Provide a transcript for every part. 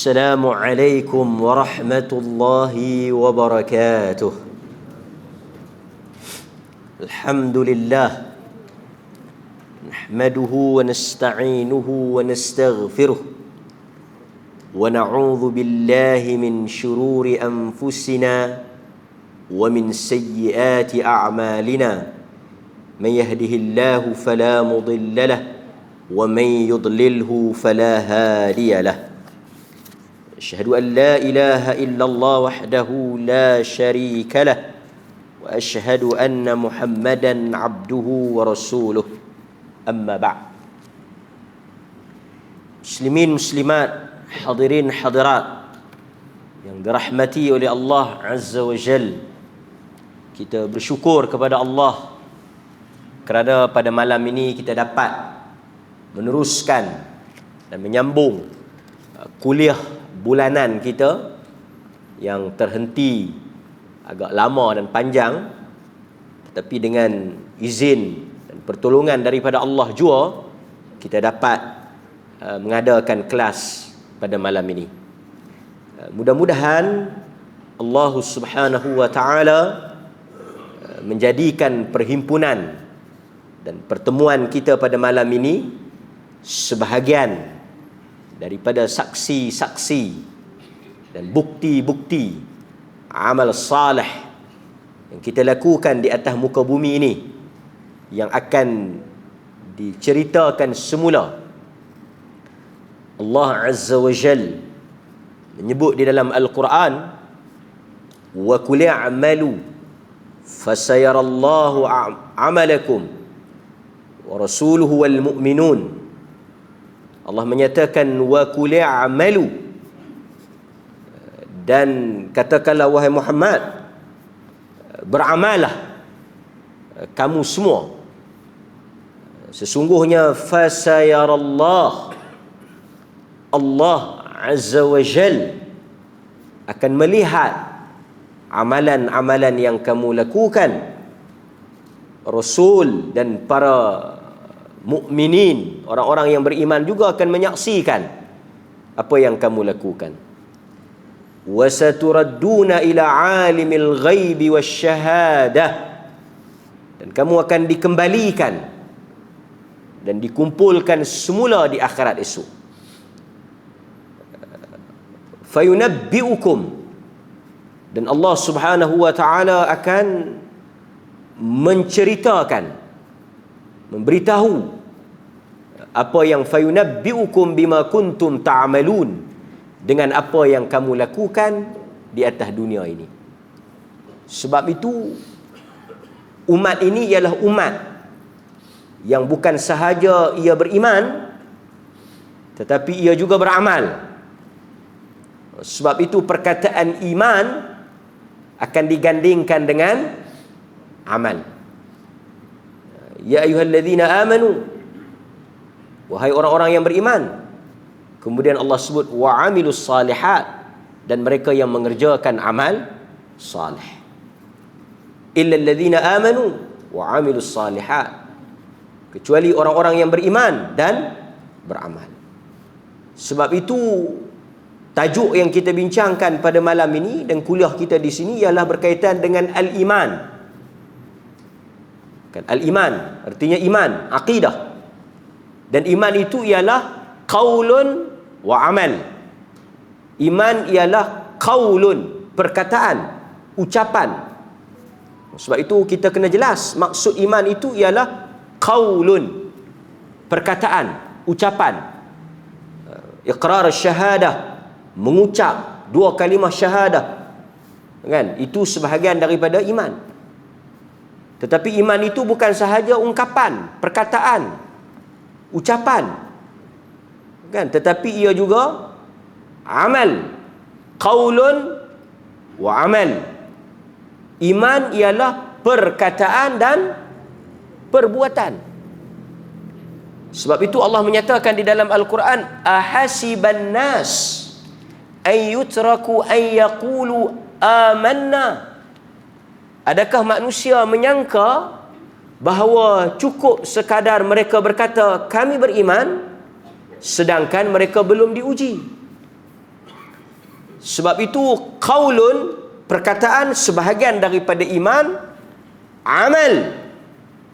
السلام عليكم ورحمة الله وبركاته. الحمد لله نحمده ونستعينه ونستغفره ونعوذ بالله من شرور أنفسنا ومن سيئات أعمالنا من يهده الله فلا مضل له ومن يضلله فلا هادي له. أشهد أن لا إله إلا الله وحده لا شريك له وأشهد أن محمدا عبده ورسوله. أما بعد. Muslimin muslimat, hadirin hadirat yang dirahmati oleh Allah Azza wa Jal, kita bersyukur kepada Allah kerana pada malam ini kita dapat meneruskan dan menyambung kuliah bulanan kita yang terhenti agak lama dan panjang, tetapi dengan izin dan pertolongan daripada Allah jua kita dapat mengadakan kelas pada malam ini. Mudah-mudahan Allah Subhanahu wa taala menjadikan perhimpunan dan pertemuan kita pada malam ini sebahagian daripada saksi-saksi dan bukti-bukti amal salih yang kita lakukan di atas muka bumi ini, yang akan diceritakan semula. Allah Azza wa Jal menyebut di dalam Al-Quran, wa qul i'malu fasayarallahu amalakum wa rasuluhu wal mu'minun. Allah menyatakan wa qul i'malu, dan katakanlah wahai Muhammad, beramalah kamu semua, sesungguhnya fasayarallah, Allah Azza wa Jal akan melihat amalan-amalan yang kamu lakukan, Rasul dan para mukminin, orang-orang yang beriman juga akan menyaksikan apa yang kamu lakukan. Wa saturadduna ila alimil ghaibi wasyahadah, dan kamu akan dikembalikan dan dikumpulkan semula di akhirat esok. Fayunabbi'ukum, dan Allah Subhanahu wa taala akan menceritakan, memberitahu apa yang fayunabbi'ukum bima kuntum ta'malun, dengan apa yang kamu lakukan di atas dunia ini. Sebab itu umat ini ialah umat yang bukan sahaja ia beriman, tetapi ia juga beramal. Sebab itu perkataan iman akan digandingkan dengan amal. Ya ayyuhalladzina amanu, wahai orang-orang yang beriman. Kemudian Allah sebut wa amilus salihat, dan mereka yang mengerjakan amal salih. Illal ladzina amanu wa amilus salihat, kecuali orang-orang yang beriman dan beramal. Sebab itu tajuk yang kita bincangkan pada malam ini dan kuliah kita di sini ialah berkaitan dengan al-iman. Kan, al-iman artinya iman, akidah. Dan iman itu ialah qaulun wa amal. Iman ialah qaulun, perkataan, ucapan. Sebab itu kita kena jelas maksud iman itu ialah qaulun, perkataan, ucapan. Iqrar syahadah, mengucap dua kalimah syahadah, kan, itu sebahagian daripada iman. Tetapi iman itu bukan sahaja ungkapan, perkataan, ucapan, kan, tetapi ia juga amal, qaulun wa amal. Iman ialah perkataan dan perbuatan. Sebab itu Allah menyatakan di dalam Al-Quran, ahasiban nas ay yutraku ay yaqulu amanna. Adakah manusia menyangka bahawa cukup sekadar mereka berkata kami beriman, sedangkan mereka belum diuji? Sebab itu qaulun, perkataan, sebahagian daripada iman. Amal,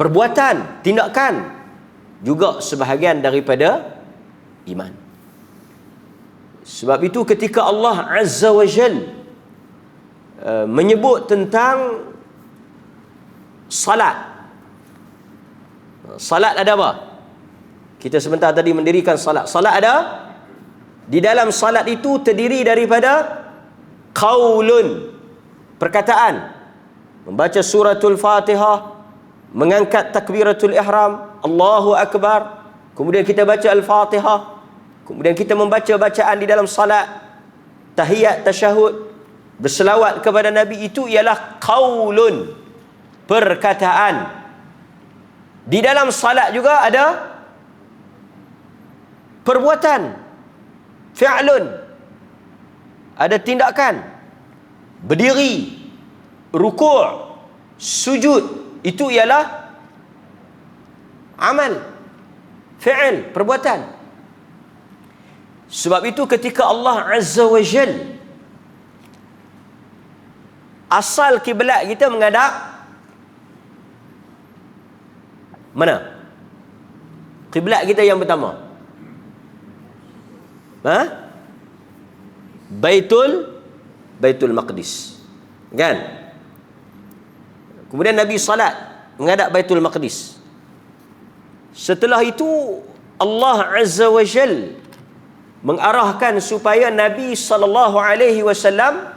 perbuatan, tindakan, juga sebahagian daripada iman. Sebab itu ketika Allah Azza wa Jal menyebut tentang salat. Salat ada apa? Kita sebentar tadi mendirikan salat. Salat ada, di dalam salat itu terdiri daripada qaulun, perkataan, membaca suratul Fatihah, mengangkat takbiratul ihram, Allahu Akbar, kemudian kita baca Al-Fatihah, kemudian kita membaca bacaan di dalam salat, tahiyat, tasyahud, berselawat kepada Nabi. Itu ialah qaulun, perkataan. Di dalam salat juga ada perbuatan, fi'lun, ada tindakan, berdiri, rukuk, sujud, itu ialah amal, fi'il, perbuatan. Sebab itu ketika Allah Azza wa Jal, asal kiblat kita menghadap mana? Kiblat kita yang pertama, Baitul Maqdis, kan? Kemudian Nabi salat menghadap Baitul Maqdis. Setelah itu Allah Azza wa Jal mengarahkan supaya Nabi SAW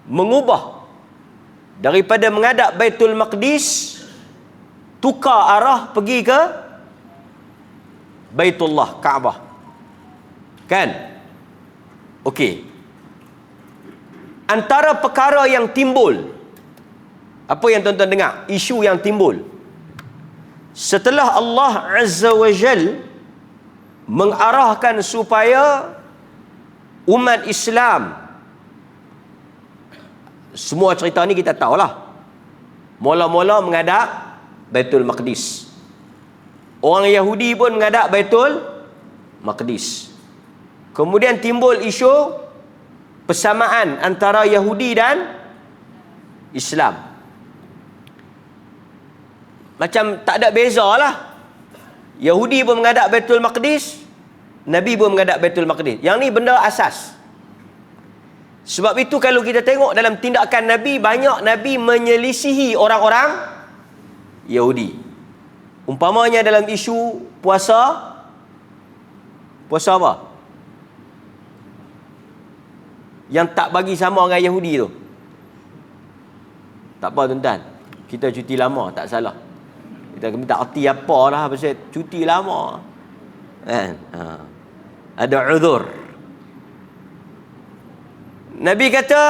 mengubah daripada menghadap Baitul Maqdis, tukar arah pergi ke Baitullah, Kaabah, kan? Okey. Antara perkara yang timbul, apa yang tuan-tuan dengar, isu yang timbul setelah Allah Azza wa Jal mengarahkan supaya umat Islam, semua cerita ni kita tahulah, mula-mula menghadap Baitul Maqdis. Orang Yahudi pun menghadap Baitul Maqdis. Kemudian timbul isu persamaan antara Yahudi dan Islam. Macam tak ada beza lah. Yahudi pun menghadap Baitul Maqdis, Nabi pun menghadap Baitul Maqdis. Yang ni benda asas. Sebab itu kalau kita tengok dalam tindakan Nabi, banyak Nabi menyelisihi orang-orang Yahudi. Umpamanya dalam isu puasa. Puasa apa? Yang tak bagi sama orang Yahudi tu. Tak apa tuan-tuan, kita cuti lama, tak salah. Kita minta arti apa lah pasal cuti lama, kan? Ada uzur. Nabi kata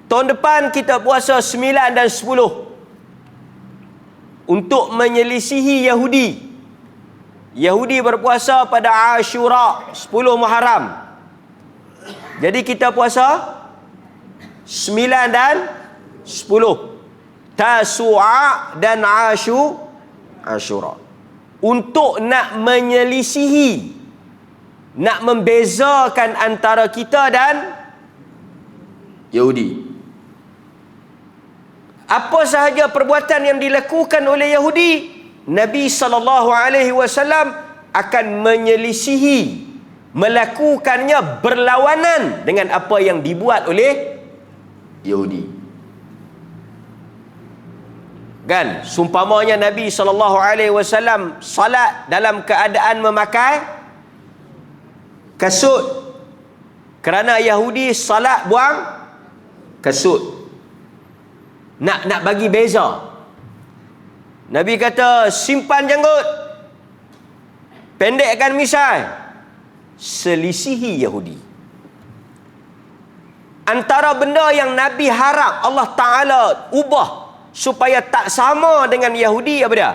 tahun depan kita puasa 9 dan 10 untuk menyelisihi Yahudi. Yahudi berpuasa pada Ashura 10 Muharram. Jadi kita puasa 9 dan 10, Tasu'a dan Ashura, untuk nak menyelisihi, nak membezakan antara kita dan Yahudi. Apa sahaja perbuatan yang dilakukan oleh Yahudi, Nabi SAW akan menyelisihi, melakukannya berlawanan dengan apa yang dibuat oleh Yahudi. Kan, sumpamanya Nabi SAW salat dalam keadaan memakai kasut, kerana Yahudi salat buang kasut. Nak bagi beza. Nabi kata simpan janggut, pendekkan misai, selisihi Yahudi. Antara benda yang Nabi harap Allah Ta'ala ubah supaya tak sama dengan Yahudi, apa dia?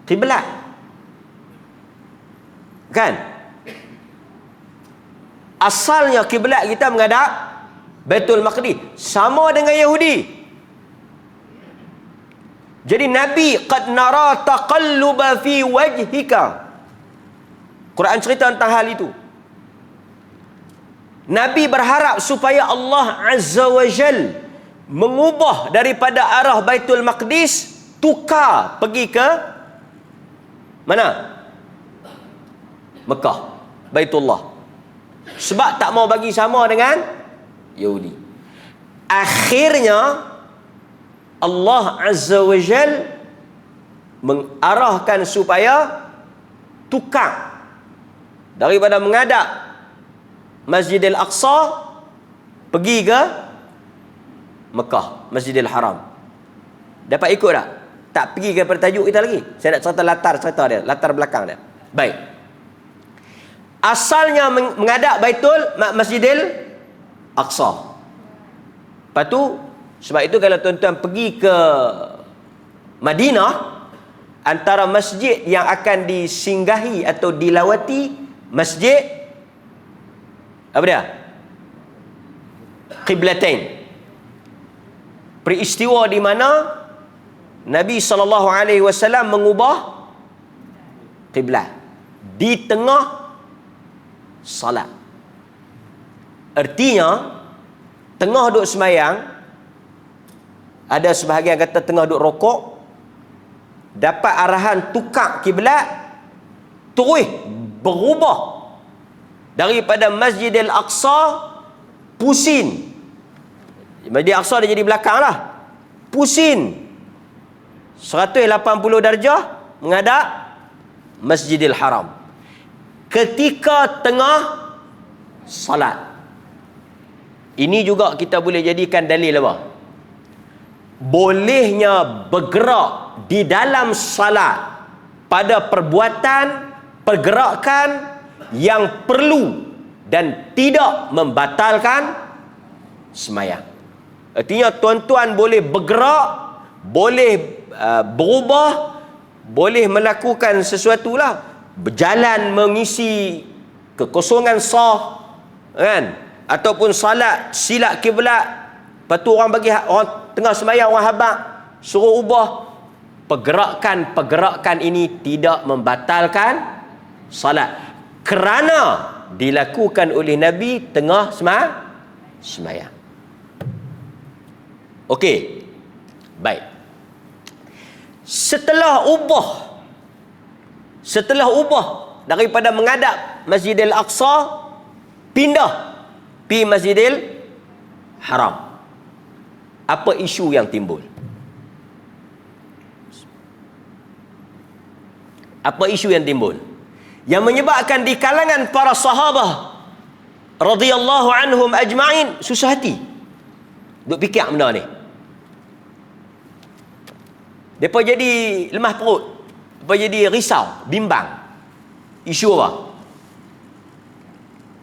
Kiblat, kan? Asalnya kiblat kita menghadap Baitul Maqdis, sama dengan Yahudi. Jadi Nabi, qad nara taqalluba fi wajhika Quran cerita tentang hal itu. Nabi berharap supaya Allah Azza wa Jal mengubah daripada arah Baitul Maqdis, tukar pergi ke mana? Mekah, Baitullah. Sebab tak mau bagi sama dengan Yahudi. Akhirnya Allah Azza wa Jal mengarahkan supaya tukar daripada menghadap Masjidil Aqsa pergi ke Mekah, Masjidil Haram. Dapat ikut tak? Tak pergi kepada tajuk kita lagi. Saya nak cerita latar belakang dia. Baik. Asalnya menghadap Masjidil Aqsa. Lepas tu, sebab itu kalau tuan-tuan pergi ke Madinah, antara masjid yang akan disinggahi atau dilawati, Masjid apa dia? Qiblatain. Peristiwa di mana Nabi SAW mengubah qiblat di tengah salat. Artinya tengah duk semayang, ada sebahagian kata tengah duk rokok, dapat arahan tukar kiblat, terus berubah daripada Masjidil Aqsa pusing. Masjidil Aqsa dia jadi belakang lah, pusing 180 darjah menghadap Masjidil Haram ketika tengah salat. Ini juga kita boleh jadikan dalil apa? Bolehnya bergerak di dalam salat pada pergerakan yang perlu dan tidak membatalkan semayang. Artinya tuan-tuan boleh bergerak, boleh berubah, boleh melakukan sesuatu lah, berjalan mengisi kekosongan sah, kan? Ataupun salat silap kiblat, lepas tu orang tengah semayang, orang habaq suruh ubah. Pergerakan ini tidak membatalkan salat, kerana dilakukan oleh Nabi tengah semayang. Okey. Baik. Setelah ubah daripada menghadap Masjidil Aqsa, pindah pergi Masjidil Haram, apa isu yang timbul? Apa isu yang timbul? Yang menyebabkan di kalangan para sahabah radhiyallahu anhum ajma'in susah hati duk fikir benda ni. Depa jadi lemah perut, depa jadi risau, bimbang. Isu apa?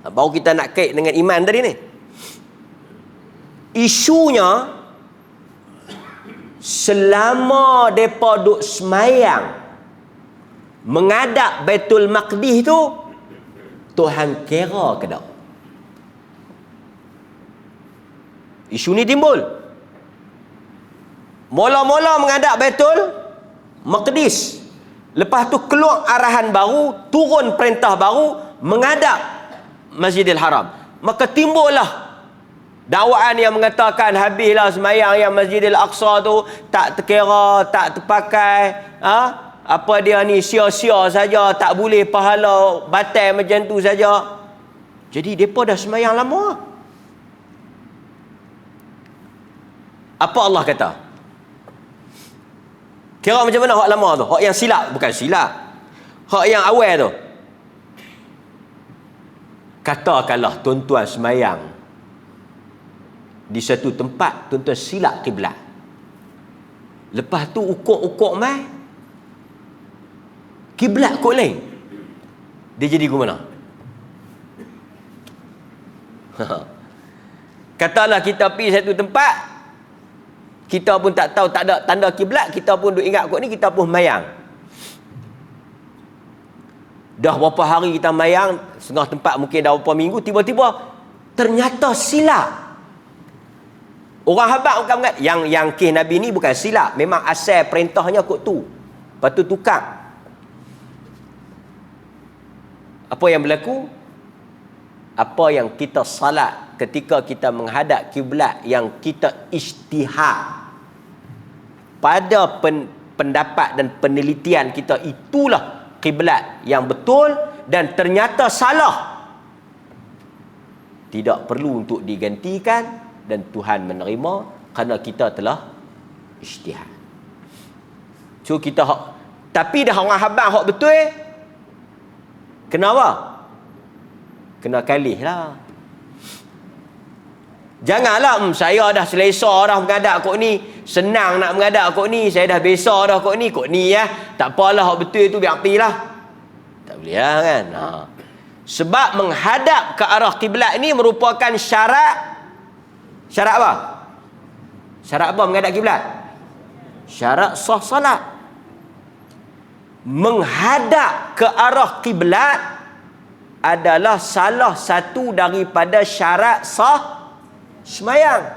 Baru kita nak kait dengan iman tadi ni. Isunya, selama depa duk semayang menghadap Baitul Maqdis tu, Tuhan kira ke tak? Isu ni timbul. Mula-mula menghadap Baitul Maqdis, lepas tu keluar arahan baru, turun perintah baru menghadap Masjidil Haram. Maka timbullah dakwaan yang mengatakan habislah semayang yang Masjidil Aqsa tu tak terkira, tak terpakai, apa dia ni, sia-sia saja, tak boleh pahala, batal macam tu saja. Jadi depa dah semayang lama. Apa Allah kata? Kira macam mana hak lama tu? Hak yang silap, bukan silap, hak yang awal tu. Katakanlah tuan-tuan semayang di satu tempat, tuan-tuan silap kiblat, lepas tu ukuk-ukuk mai kiblat kot lain, dia jadi ke mana? Katalah kita pergi satu tempat, kita pun tak tahu, tak ada tanda kiblat, kita pun duk ingat kot ni, kita pun mayang. Dah berapa hari kita mayang, setengah tempat mungkin dah berapa minggu, tiba-tiba ternyata silap. Orang habaq bukan mengat, yang kes Nabi ni bukan silap, memang asal perintahnya kot tu. Lepas tu tukar. Apa yang berlaku? Apa yang kita salat ketika kita menghadap kiblat yang kita ijtihad pada pendapat dan penelitian kita itulah kiblat yang betul dan ternyata salah, tidak perlu untuk digantikan dan Tuhan menerima kerana kita telah ijtihad. So kita tapi dah orang habang hak betul, kenapa? Kena kalih lah. Janganlah saya dah selesa dah mengadap kok ni, senang nak mengadap kok ni, saya dah biasa dah kok ni ya. Tak apalah hak betul tu biar apilah. Tak boleh lah kan. Sebab menghadap ke arah kiblat ni merupakan syarat apa? Syarat apa menghadap kiblat? Syarat sah salat. Menghadap ke arah kiblat adalah salah satu daripada syarat sah semayang.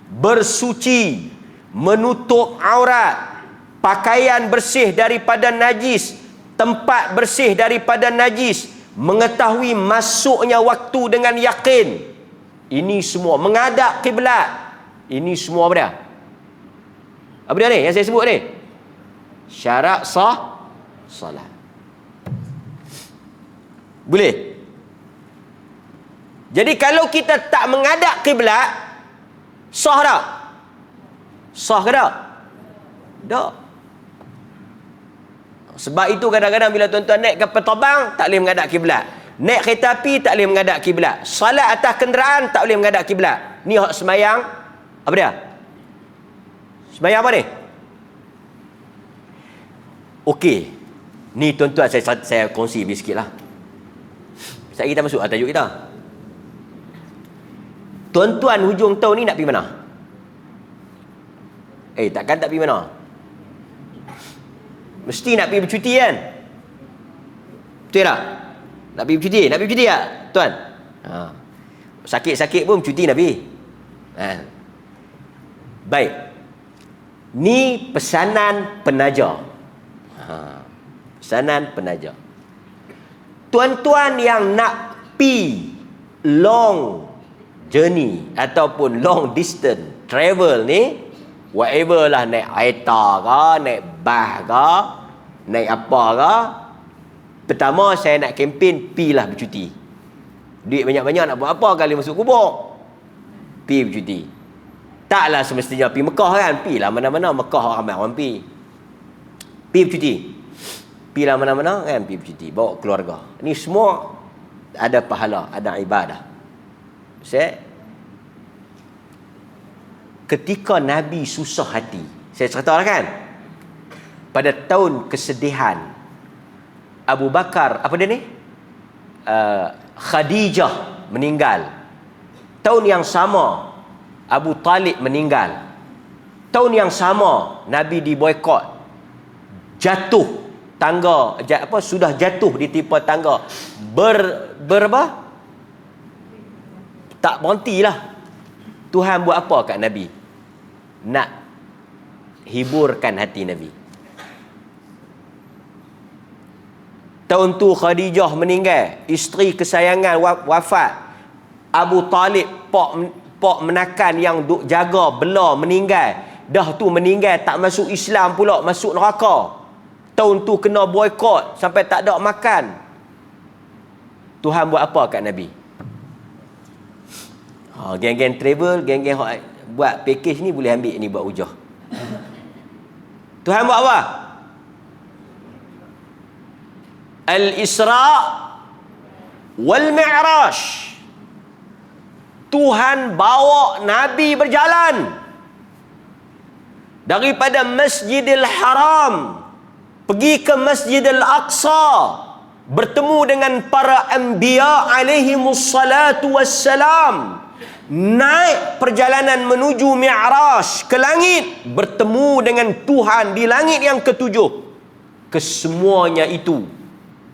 Bersuci, menutup aurat, pakaian bersih daripada najis, tempat bersih daripada najis, mengetahui masuknya waktu dengan yakin. Ini semua menghadap kiblat. Ini semua apa dia? Apa dia ni yang saya sebut ni? Syarat sah salat. Boleh? Jadi kalau kita tak menghadap kiblat, sah tak? Sah ke tak? Tak. Sebab itu kadang-kadang bila tuan-tuan naik kapal terbang, tak boleh menghadap kiblat. Naik kereta api, tak boleh menghadap kiblat. Salat atas kenderaan, tak boleh menghadap kiblat. Ni hak semayang, apa dia? Semayang apa ni? Okey. Ni tuan-tuan saya kongsi sikit lah. Sekejap kita masuk tajuk kita. Tuan-tuan hujung tahun ni nak pergi mana? Takkan tak pergi mana? Mesti nak pergi bercuti kan? Betul tak? Nak pergi bercuti? Nak pergi bercuti tak? Tuan? Sakit-sakit pun bercuti nak pergi. Baik. Ni pesanan penaja. Pesanan penaja. Tuan-tuan yang nak pi long journey ataupun long distance travel ni, whatever lah, naik kereta ke, naik bas ke, naik apa ke, pertama saya nak kempen pi lah bercuti. Duit banyak-banyak nak buat apa kali masuk kubur? Pi bercuti. Taklah semestinya pi Mekah kan, pi lah mana-mana. Mekah ramai orang pi. Pi bercuti. Pi lah mana-mana kan, pi bercuti, bawa keluarga. Ni semua ada pahala, ada ibadah. Ketika Nabi susah hati, saya ceritakan kan, pada tahun kesedihan Abu Bakar, apa dia ni? Khadijah meninggal. Tahun yang sama Abu Talib meninggal. Tahun yang sama Nabi diboikot. Jatuh tangga, sudah jatuh di tipa tangga. Apa? Tak berhentilah. Tuhan buat apa kat Nabi? Nak hiburkan hati Nabi. Tahun tu Khadijah meninggal, isteri kesayangan wafat. Abu Talib, pak menakan yang duk jaga bela meninggal. Dah tu meninggal tak masuk Islam pula, masuk neraka. Tahun tu kena boikot sampai tak ada makan. Tuhan buat apa kat Nabi? Geng-geng travel, geng-geng buat package ni boleh ambil ni buat hujah. Tuhan buat apa? Al-Isra wal Mi'raj. Tuhan bawa Nabi berjalan daripada Masjidil Haram pergi ke Masjidil Aqsa, bertemu dengan para anbiya alaihimus salatu wassalam, naik perjalanan menuju Mi'raj ke langit, bertemu dengan Tuhan di langit yang ketujuh. Kesemuanya itu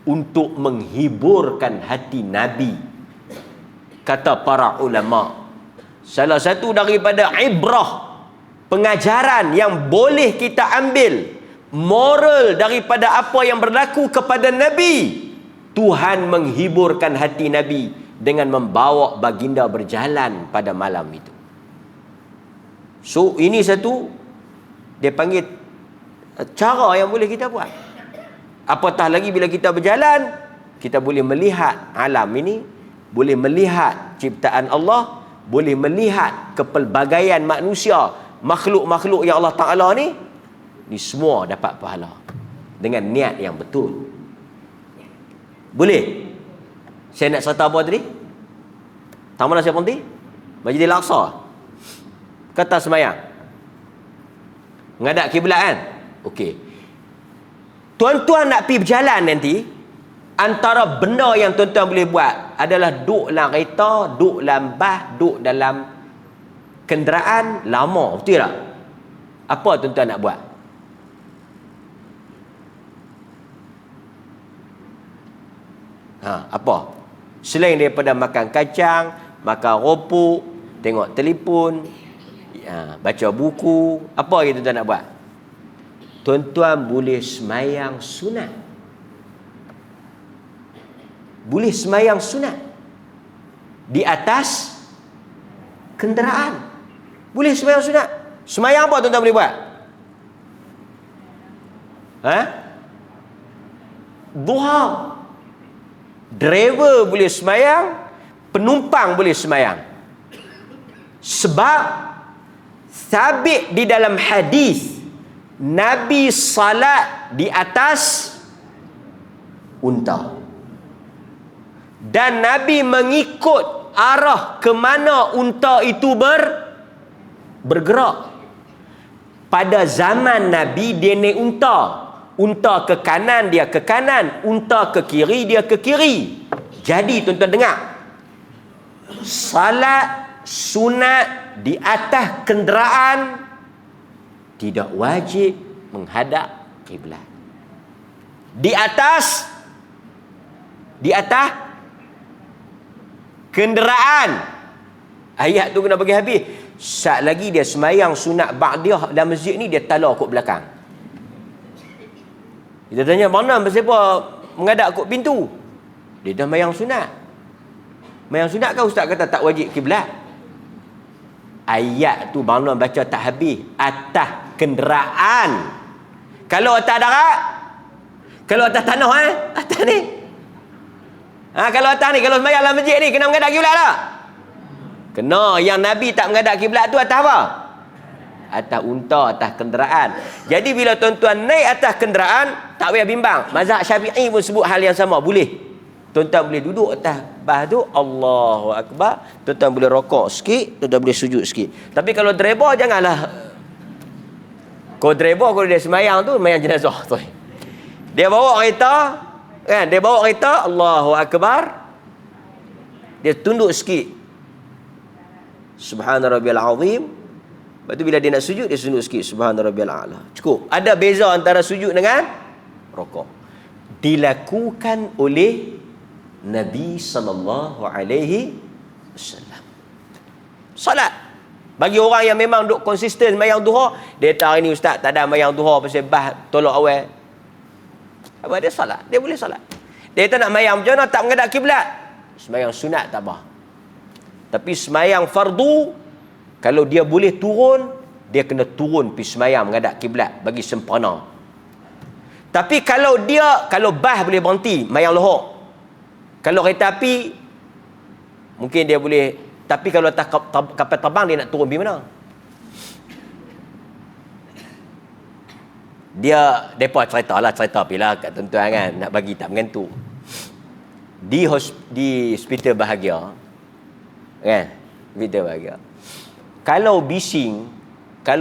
untuk menghiburkan hati Nabi. Kata para ulama, salah satu daripada ibrah, pengajaran yang boleh kita ambil, moral daripada apa yang berlaku kepada Nabi, Tuhan menghiburkan hati Nabi dengan membawa baginda berjalan pada malam itu. So ini satu, dia panggil cara yang boleh kita buat. Apatah lagi bila kita berjalan, kita boleh melihat alam ini, boleh melihat ciptaan Allah, boleh melihat kepelbagaian manusia, makhluk-makhluk yang Allah Ta'ala ni semua dapat pahala dengan niat yang betul. Boleh? Saya nak cerita apa tadi? Tahu mana siapa nanti? Masjidil Aqsa. Kata semayang. Menghadap kiblat kan? Okey. Tuan-tuan nak pergi berjalan nanti, antara benda yang tuan-tuan boleh buat adalah duduk dalam kereta, duduk dalam bas, duduk dalam kenderaan lama. Betul tak? Apa tuan-tuan nak buat? Apa? Selain daripada makan kacang, makan ropuk, tengok telefon, baca buku, apa lagi tuan-tuan nak buat? Tuan-tuan boleh semayang sunat. Boleh semayang sunat di atas kenderaan. Boleh semayang sunat. Semayang apa tuan-tuan boleh buat? Duha. Driver boleh semayang, penumpang boleh semayang. Sebab sabit di dalam hadis, Nabi salat di atas unta. Dan Nabi mengikut arah ke mana unta itu bergerak. Pada zaman Nabi, dia naik unta. Unta ke kanan, dia ke kanan. Unta ke kiri, dia ke kiri. Jadi tuan-tuan dengar, salat sunat di atas kenderaan tidak wajib menghadap kiblat. Di atas kenderaan. Ayat tu kena bagi habis. Sat lagi dia semayang sunat ba'diyah dalam masjid ni, dia talar kot belakang. Kita tanya, mana siapa menghadap kot pintu? Dia dah mayang sunat. Mayang sunat kan ustaz kata tak wajib kiblat? Ayat tu bang baca tak habis. Atas kenderaan. Kalau atas darat, kalau atas tanah atas ni. Kalau atas ni, kalau sembahyang dalam masjid ni kena menghadap kiblat tak? Kena. Yang Nabi tak menghadap kiblat tu atas apa? Atas unta, atas kenderaan. Jadi bila tuan-tuan naik atas kenderaan, tak payah bimbang. Mazhab Syafi'i pun sebut hal yang sama. Boleh. Tuan-tuan boleh duduk atas bas tu, Allahu Akbar. Tuan-tuan boleh rokok sikit, tuan-tuan boleh sujud sikit. Tapi kalau driver, janganlah. Kalau driver, kalau dia semayang tu, semayang jenazah tu. Dia bawa kereta, kan? Dia bawa kereta, Allahu Akbar. Dia tunduk sikit. Subhana rabbiyal azim. Lepas tu bila dia nak sujud, dia sujud sikit. Subhana rabbiyal a'la. Cukup. Ada beza antara sujud dengan rokok. Dilakukan oleh Nabi SAW. Salat. Bagi orang yang memang duk konsisten mayang duha, dia kata hari ni ustaz tak ada mayang duha pasal bah tolak awal. Apa dia salat? Dia boleh salat. Dia kata nak mayang macam mana tak menghadap kiblat? Semayang sunat tak apa. Tapi semayang fardu, kalau dia boleh turun, dia kena turun pergi semayang menghadap kiblat bagi sempurna. Tapi kalau bas boleh berhenti, mayang lohok. Kalau kereta api, mungkin dia boleh. Tapi kalau atas kapal terbang, dia nak turun pergi mana? Mereka cerita pilah kat tuan-tuan kan, nak bagi tak mengantuk. Di hospital bahagia, kan? Hospital bahagia. Kalau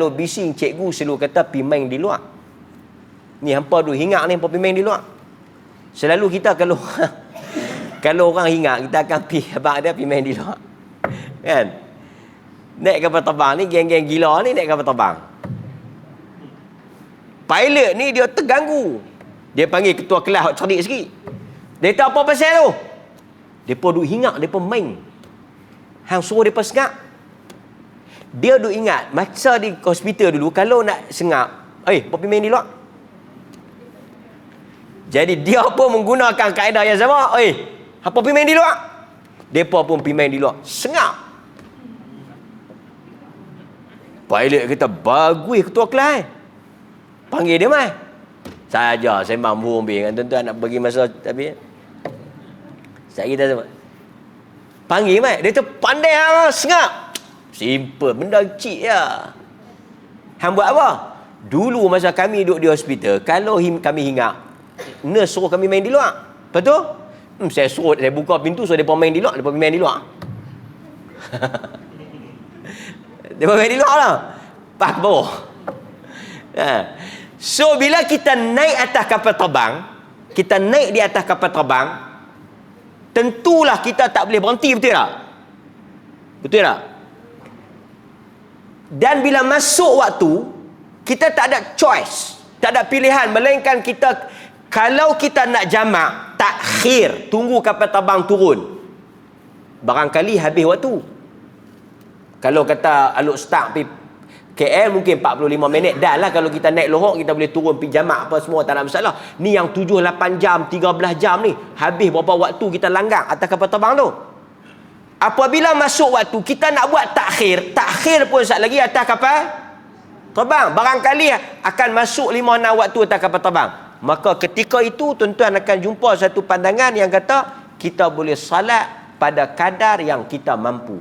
bising cikgu selalu kata pergi main di luar. Ni hampa duk hingak ni, hampa pergi main di luar. Selalu kita kalau orang hingak, kita akan pergi abang dia pergi main di luar. Kan? Naik kapal terbang ni, geng-geng gila ni naik kapal terbang. Pilot ni dia terganggu. Dia panggil ketua kelas cerdik sikit. Dia kata apa pasal tu? Depa duk hingak, depa main. Hang suruh depa sengak. Dia duk ingat masa di hospital dulu, kalau nak sengap, apa pergi main di luar? Jadi dia pun menggunakan kaedah yang sama. Apa pergi main di luar? Mereka pun pergi main di luar. Sengap. Pilot kata, bagus ketua kelas. Panggil dia mai. Saja sembang bumbing dengan tuan-tuan nak bagi masa tapi saya kita sama. Panggil mai. Dia tu pandai sengap. Simple, benda kecil ya. Hang buat apa? Dulu masa kami duduk di hospital, kalau kami hinggap, nurse suruh kami main di luar. Lepas tu, saya buka pintu, so mereka main di luar, mereka main di luar. Mereka main di luar lah. Pak bawah. So, bila kita naik atas kapal terbang, kita naik di atas kapal terbang, tentulah kita tak boleh berhenti, betul tak? Betul tak? Dan bila masuk waktu, kita tak ada choice, tak ada pilihan, melainkan kita, kalau kita nak jamak, takhir, tunggu kapal terbang turun, barangkali habis waktu. Kalau kata aluk start pergi KL mungkin 45 minit dah lah. Kalau kita naik Lohok, kita boleh turun pergi jamak apa semua, tak ada masalah. Ni yang 7-8 jam, 13 jam ni, habis berapa waktu kita langgang atas kapal terbang tu. Apabila masuk waktu, kita nak buat takhir, takhir pun sekali lagi atas kapal terbang. Barangkali akan masuk 5-6 waktu atas kapal terbang. Maka ketika itu, tuan-tuan akan jumpa satu pandangan yang kata, kita boleh salat pada kadar yang kita mampu.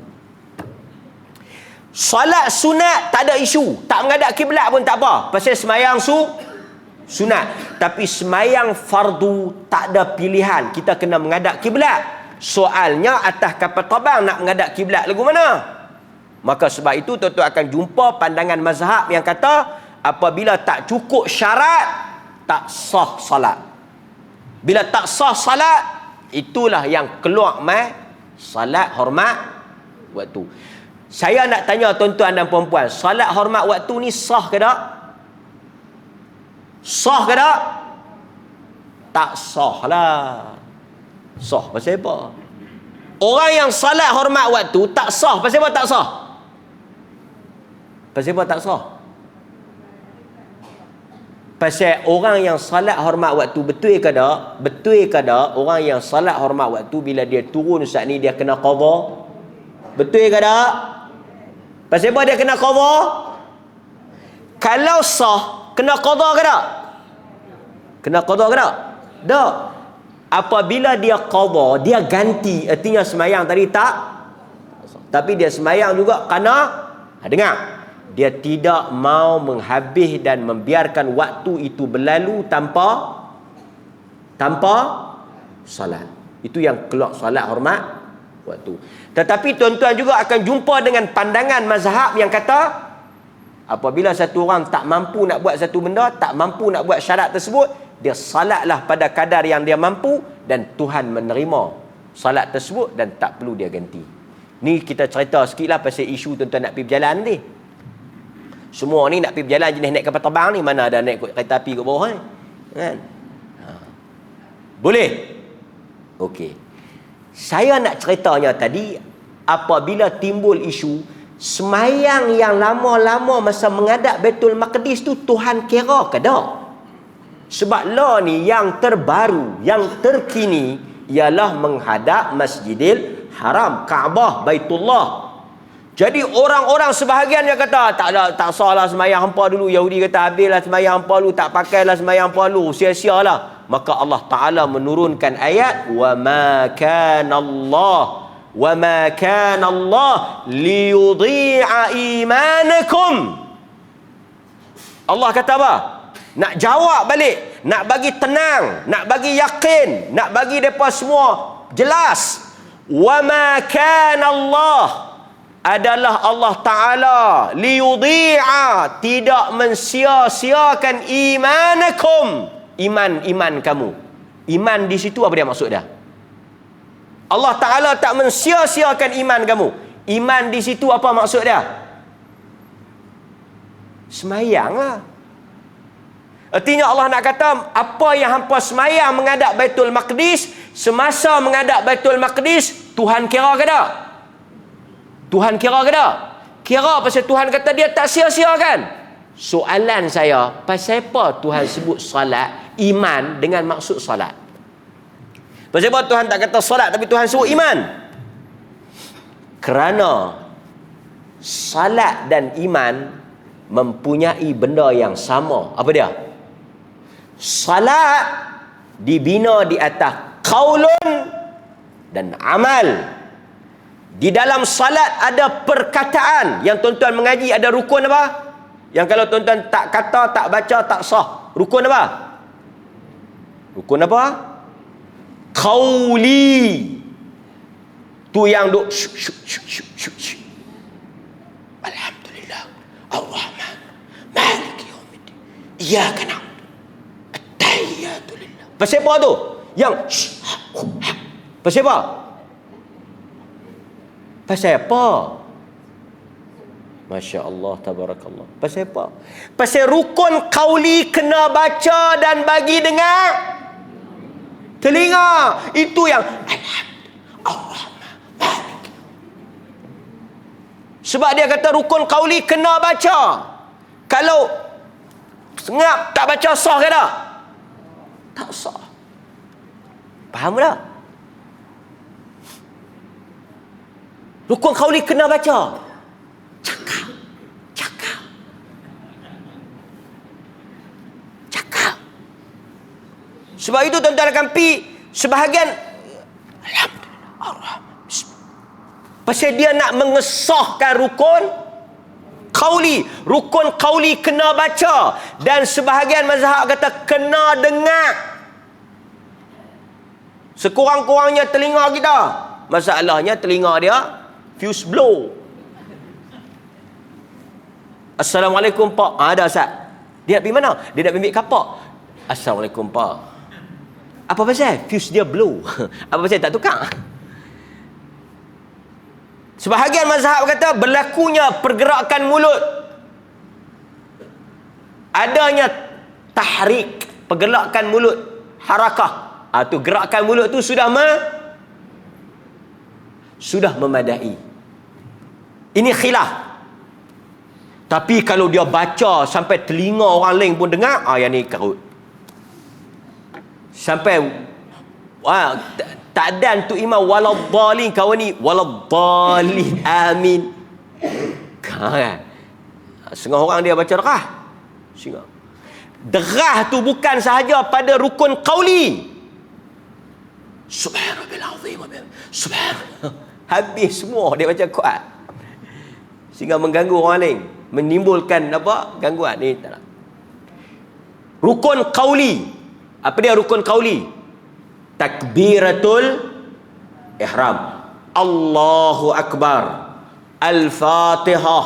Salat sunat tak ada isu, tak menghadap kiblat pun tak apa, pasal semayang sunat. Tapi semayang fardu tak ada pilihan, kita kena menghadap kiblat. Soalnya atas kapal terbang nak menghadap kiblat lagu mana? Maka sebab itu tuan-tuan akan jumpa pandangan mazhab yang kata, apabila tak cukup syarat, tak sah salat. Bila tak sah salat, itulah yang keluar mai salat hormat waktu. Saya nak tanya tuan-tuan dan puan-puan, salat hormat waktu ni sah ke tak? Sah ke tak? Tak sah lah. Sah pasal apa? Orang yang salat hormat waktu tak sah, pasal apa tak sah? Pasal apa tak sah? Pasal orang yang salat hormat waktu, betul ke tak? Betul ke tak orang yang salat hormat waktu bila dia turun saat ni dia kena qadha? Betul ke tak? Pasal apa dia kena qadha? Kalau sah, kena qadha ke tak? Kena qadha ke tak? Tak. Apabila dia qadha, dia ganti, artinya semayang tadi tak, tapi dia semayang juga kerana, dengar, dia tidak mau menghabis dan membiarkan waktu itu berlalu tanpa salat. Itu yang keluar salat hormat waktu. Tetapi tuan-tuan juga akan jumpa dengan pandangan mazhab yang kata, apabila satu orang tak mampu nak buat satu benda, tak mampu nak buat syarat tersebut, dia salatlah pada kadar yang dia mampu, dan Tuhan menerima salat tersebut dan tak perlu dia ganti. Ni kita cerita sikitlah pasal isu tuan-tuan nak pergi berjalan nanti. Semua ni nak pergi berjalan jenis naik kapal terbang ni, mana ada naik kereta api kat bawah ni, kan? Boleh? Okey. Saya nak ceritanya tadi, apabila timbul isu semayang yang lama-lama masa menghadap Baitul Maqdis tu, Tuhan kira ke tak? Sebab law ni yang terbaru, yang terkini ialah menghadap Masjidil Haram, Kaabah, Baitullah. Jadi orang-orang sebahagian yang kata, tak salah semayang hampa dulu. Yahudi kata, habislah semayang hampa dulu, tak pakailah semayang hampa dulu, sia-sialah. Maka Allah Ta'ala menurunkan ayat, وَمَا كَانَ اللَّهُ لِيُضِيعَ إِيمَانَكُمْ. Allah kata apa? Nak jawab balik, nak bagi tenang, nak bagi yakin, nak bagi mereka semua jelas. وَمَا كَانَ اللَّهُ adalah Allah Ta'ala liyudhi'a, tidak mensia-siakan imanakum, iman kamu. Iman di situ apa dia maksud dah? Allah Ta'ala tak mensia-siakan iman kamu. Iman di situ apa maksud dia? Semayang lah. Artinya Allah nak kata, apa yang hampa semayang menghadap Baitul Maqdis, semasa menghadap Baitul Maqdis, Tuhan kira ke tak? Tuhan kira ke tak? Kira pasal Tuhan kata dia tak sia-siakan. Soalan saya, pasal apa Tuhan sebut salat, iman dengan maksud salat? Pasal apa Tuhan tak kata salat tapi Tuhan sebut iman? Kerana salat dan iman mempunyai benda yang sama. Apa dia? Salat dibina di atas qaulun dan amal. Di dalam salat ada perkataan. Yang tuan-tuan mengaji ada rukun apa? Yang kalau tuan-tuan tak kata, tak baca, tak sah. Rukun apa? Rukun apa? Qauli. Tu yang duk Alhamdulillah Ar-Rahman Maliki Yaumiddin Iyyaka na'budu At-tahiyyatu lillah. Pasal apa tu? Yang pasal apa? Pasal apa? Masya Allah, tabarakallah. Pasal apa? Pasal rukun qauli kena baca dan bagi dengar telinga. Itu yang Allah. Sebab dia kata rukun qauli kena baca. Kalau ngap tak baca sah ke tak? Tak sah. Faham tak? Rukun qauli kena baca. Cakap. Sebab itu tuan-tuan akan pergi sebahagian Alhamdulillah Ar-Rahman. Pasal dia nak mengesahkan rukun qauli. Rukun qauli kena baca. Dan sebahagian mazhab kata kena dengar. Sekurang-kurangnya telinga kita. Masalahnya telinga dia fuse blow. Assalamualaikum Pak. Ada Ustaz. Dia nak pergi mana? Dia nak ambil kapak. Assalamualaikum Pak. Apa pasal? Fuse dia blow. Apa pasal tak tukar? Sebahagian mazhab kata berlakunya pergerakan mulut, adanya tahrik, pergerakan mulut, harakah. Tu gerakan mulut tu sudah memadai. Ini khilaf. Tapi kalau dia baca sampai telinga orang lain pun dengar, yang ni karut. Sampai tak ada tu imam waladhdallin, kawan ni waladhdallin amin. Kan? Setengah orang dia baca derah. Derah tu bukan sahaja pada rukun qauli. Subhanallah azim. Subhanallah. Habis semua dia baca kuat. Sehingga mengganggu orang lain, menimbulkan apa? Gangguan ni tak. Rukun qauli. Apa dia rukun qauli? Takbiratul ihram. Allahu akbar. Al-Fatihah.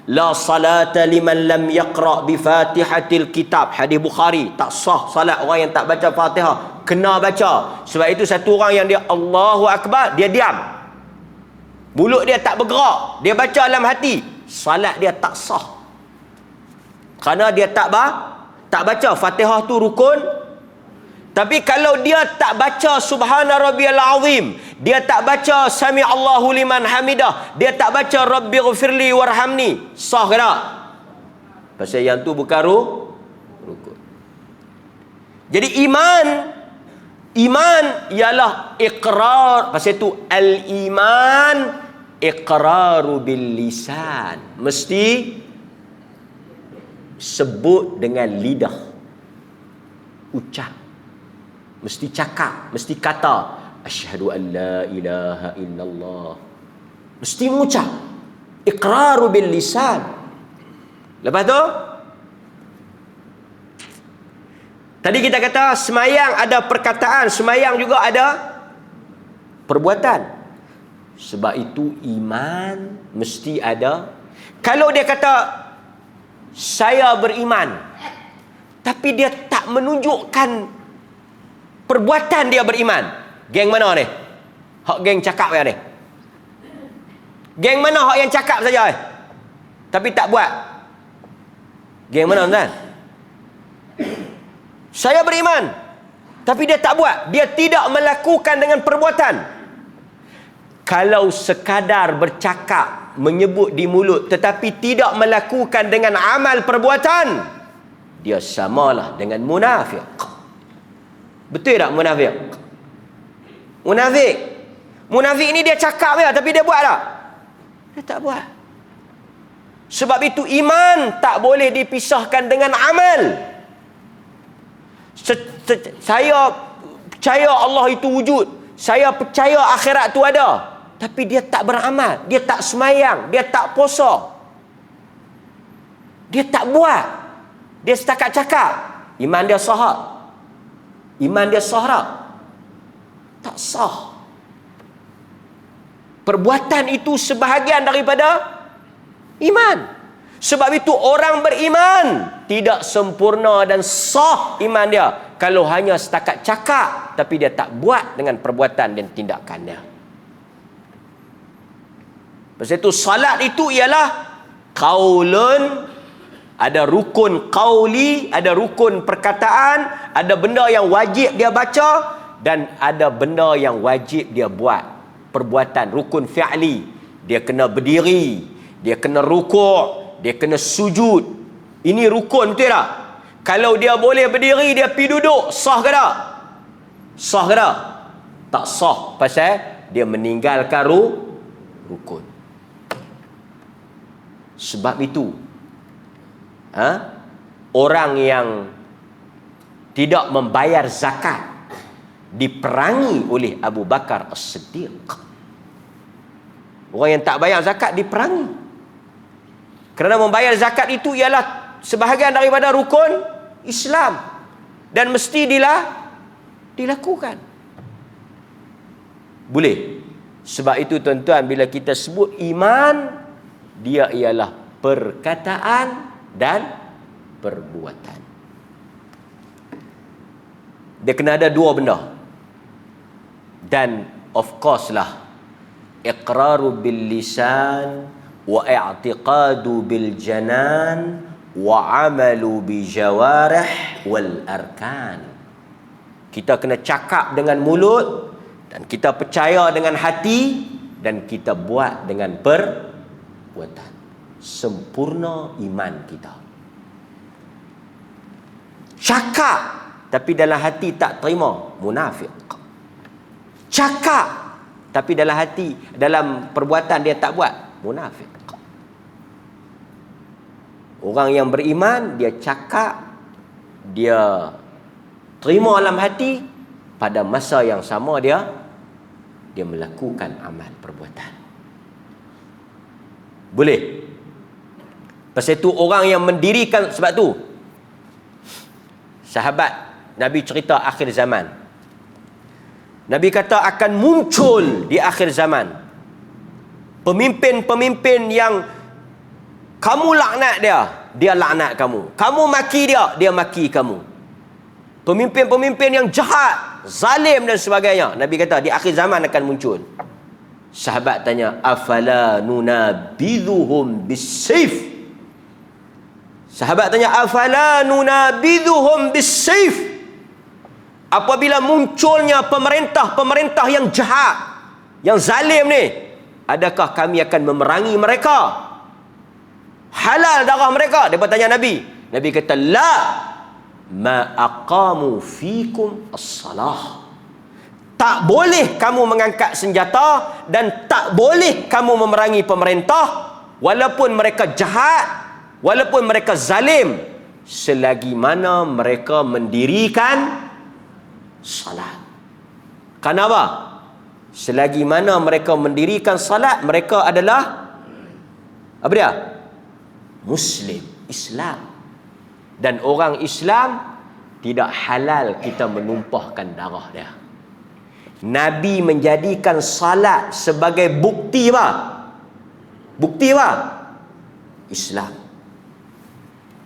La salata liman lam yaqra bi Fatihatil kitab. Hadis Bukhari. Tak sah salat orang yang tak baca Fatihah. Kena baca. Sebab itu satu orang yang dia Allahu akbar, dia diam. Mulut dia tak bergerak. Dia baca dalam hati. Salat dia tak sah. Kerana dia tak baca Fatihah tu rukun. Tapi kalau dia tak baca Subhana Rabbiyal Azim, dia tak baca Sami Allahu liman hamidah, dia tak baca Rabbighfirli warhamni, sah ke tak? Pasal yang tu bukan rukun. Jadi iman ialah iqrar. Pasal tu al-iman iqraru bil lisan. Mesti sebut dengan lidah, ucap. Mesti cakap, mesti kata asyhadu an la ilaha illallah. Mesti mengucap. Iqraru bil lisan. Lepas tu tadi kita kata semayang ada perkataan, semayang juga ada perbuatan. Sebab itu iman mesti ada. Kalau dia kata saya beriman, tapi dia tak menunjukkan perbuatan dia beriman. Geng mana ni? Hak geng cakap ya ni? Geng mana hak yang cakap saja tapi tak buat? Geng mana tuan? Saya beriman tapi dia tak buat. Dia tidak melakukan dengan perbuatan. Kalau sekadar bercakap menyebut di mulut tetapi tidak melakukan dengan amal perbuatan, dia samalah dengan munafik. Betul tak munafik? Munafik ni dia cakap je tapi dia buat tak? Dia tak buat. Sebab itu iman tak boleh dipisahkan dengan amal. Saya percaya Allah itu wujud, saya percaya akhirat tu ada, tapi dia tak beramal, dia tak semayang, dia tak puasa, dia tak buat, dia setakat cakap. Iman dia sah? Iman dia sah tak? Tak sah. Perbuatan itu sebahagian daripada iman. Sebab itu orang beriman tidak sempurna dan sah iman dia kalau hanya setakat cakap tapi dia tak buat dengan perbuatan dan tindakannya. Sebab itu salat itu ialah qaulun, ada rukun qauli, ada rukun perkataan, ada benda yang wajib dia baca dan ada benda yang wajib dia buat. Perbuatan rukun fi'li, dia kena berdiri, dia kena rukuk, dia kena sujud. Ini rukun, betul tak? Kalau dia boleh berdiri, dia pergi duduk, sah ke tak? Sah ke tak? Tak sah, pasal dia meninggalkan rukun. Sebab itu orang yang tidak membayar zakat diperangi oleh Abu Bakar As-Siddiq. Orang yang tak bayar zakat diperangi. Kerana membayar zakat itu ialah sebahagian daripada rukun Islam dan mesti dilakukan. Boleh. Sebab itu tuan-tuan, bila kita sebut iman, dia ialah perkataan dan perbuatan. Dia kena ada dua benda. Dan of course lah, iqraru bil lisan wa i'tiqadu bil janan wa amalu bi jawarih wal arkan. Kita kena cakap dengan mulut dan kita percaya dengan hati dan kita buat dengan perbuatan. Sempurna iman kita. Cakap tapi dalam hati tak terima, munafik. Cakap tapi dalam hati, dalam perbuatan dia tak buat, munafik. Orang yang beriman, dia cakap, dia terima dalam hati, pada masa yang sama dia melakukan amal perbuatan. Boleh. Pasal itu orang yang mendirikan, sebab tu sahabat Nabi cerita akhir zaman. Nabi kata akan muncul di akhir zaman pemimpin-pemimpin yang kamu laknat dia laknat kamu. Kamu maki dia maki kamu. Pemimpin-pemimpin yang jahat, zalim dan sebagainya. Nabi kata di akhir zaman akan muncul. Sahabat tanya, afala nunabidhuhum bis-sayf? Sahabat tanya, afala nunabidhuhum bis-sayf? Apabila munculnya pemerintah yang jahat, yang zalim ni, adakah kami akan memerangi mereka? Halal darah mereka? Dia bertanya Nabi. Nabi kata, la ma aqamu fikum as-salah. Tak boleh kamu mengangkat senjata dan tak boleh kamu memerangi pemerintah walaupun mereka jahat, walaupun mereka zalim, selagi mana mereka mendirikan salat. Kenapa? Selagi mana mereka mendirikan salat, mereka adalah apa dia? Muslim, Islam. Dan orang Islam tidak halal kita menumpahkan darah dia. Nabi menjadikan salat sebagai bukti apa? Bukti apa? Islam.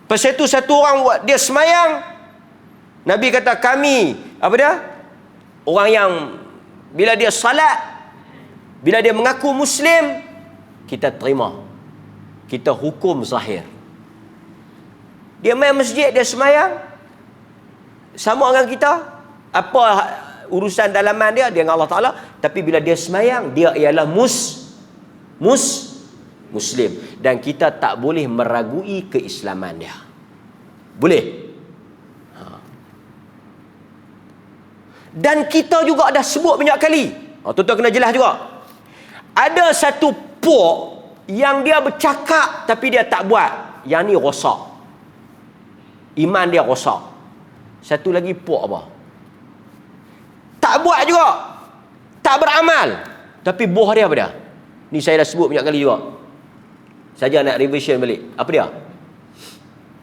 Pasal itu satu orang dia semayang, Nabi kata kami, apa dia? Orang yang bila dia salat, bila dia mengaku Muslim, kita terima. Kita hukum zahir. Dia main masjid, dia semayang, sama dengan kita. Apa urusan dalaman dia dengan Allah Ta'ala. Tapi bila dia semayang, dia ialah Muslim. Dan kita tak boleh meragui keislaman dia. Boleh? Dan kita juga dah sebut banyak kali. Tuan-tuan kena jelas juga. Ada satu puak yang dia bercakap tapi dia tak buat. Yang ni rosak. Iman dia rosak. Satu lagi puak apa? Tak buat juga. Tak beramal. Tapi buah dia apa dia? Ni saya dah sebut banyak kali juga. Saja nak revision balik. Apa dia?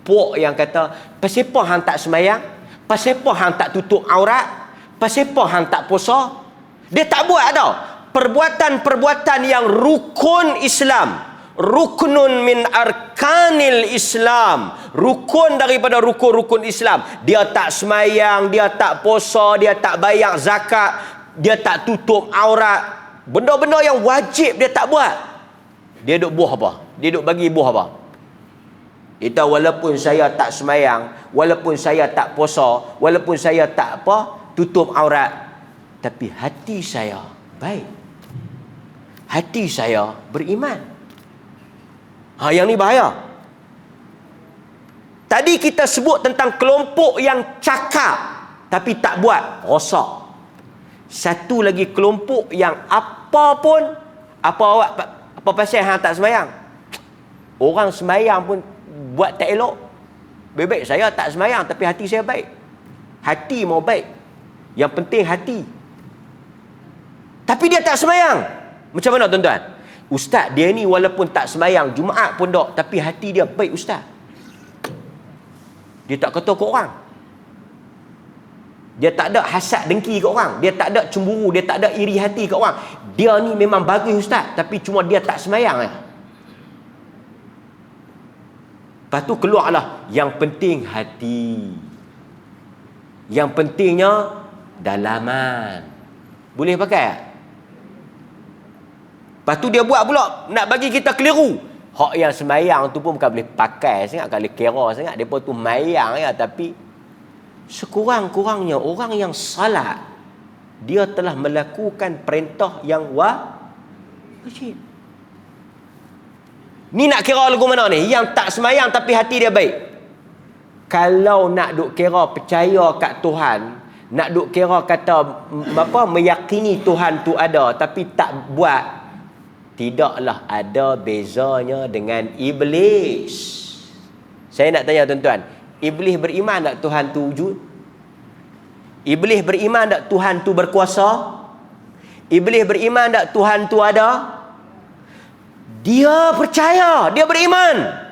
Puak yang kata, pasal apa hang tak semayang? Pasal apa hang tak tutup aurat? Pasal apa hang tak puasa? Dia tak buat tau. Perbuatan-perbuatan yang rukun Islam. Ruknun min arkanil Islam. Rukun daripada rukun-rukun Islam. Dia tak semayang, dia tak puasa, dia tak bayar zakat, dia tak tutup aurat. Benda-benda yang wajib dia tak buat. Dia duk buah apa? Dia duk bagi buah apa? Dia tahu walaupun saya tak semayang, walaupun saya tak puasa, walaupun saya tak tutup aurat, tapi hati saya baik. Hati saya beriman. Yang ni bahaya. Tadi kita sebut tentang kelompok yang cakap tapi tak buat, rosak. Satu lagi kelompok yang apa pasal hang tak semayang? Orang semayang pun buat tak elok. Baik-baik saya tak semayang tapi hati saya baik. Hati mau baik. Yang penting hati. Tapi dia tak semayang. Macam mana tuan-tuan? Ustaz dia ni walaupun tak semayang Jumaat pun dok, tapi hati dia baik ustaz. Dia tak kata ke orang. Dia tak ada hasad dengki ke orang. Dia tak ada cemburu, dia tak ada iri hati ke orang. Dia ni memang bagus ustaz, tapi cuma dia tak semayang lah. Lepas tu keluarlah yang penting hati. Yang pentingnya dalaman. Boleh pakai tak? Lepas tu dia buat pula nak bagi kita keliru. Hak yang semayang tu pun bukan boleh pakai sangat, boleh kira sangat. Depa tu mayang ya, tapi sekurang-kurangnya orang yang salat dia telah melakukan perintah yang wajib. Ni nak kira lagu mana ni? Yang tak semayang tapi hati dia baik. Kalau nak duk kira percaya kat Tuhan, nak duk kira kata meyakini Tuhan tu ada tapi tak buat, tidaklah ada bezanya dengan iblis. Saya nak tanya tuan-tuan, iblis beriman tak Tuhan tu wujud? Iblis beriman tak Tuhan tu berkuasa? Iblis beriman tak Tuhan tu ada? Dia percaya, dia beriman.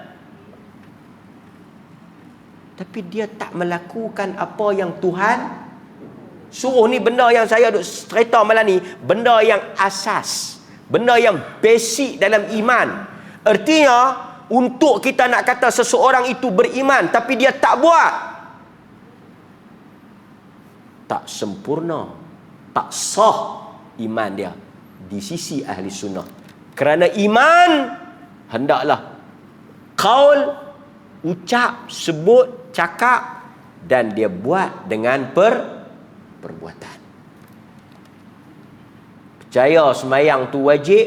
Tapi dia tak melakukan apa yang Tuhan suruh. Ni benda yang saya duk cerita malam ni, benda yang asas. Benda yang basic dalam iman. Artinya, untuk kita nak kata seseorang itu beriman tapi dia tak buat, tak sempurna, tak sah iman dia di sisi ahli sunnah. Kerana iman hendaklah qaul, ucap, sebut, cakap, dan dia buat dengan perbuatan. Percaya semayang tu wajib,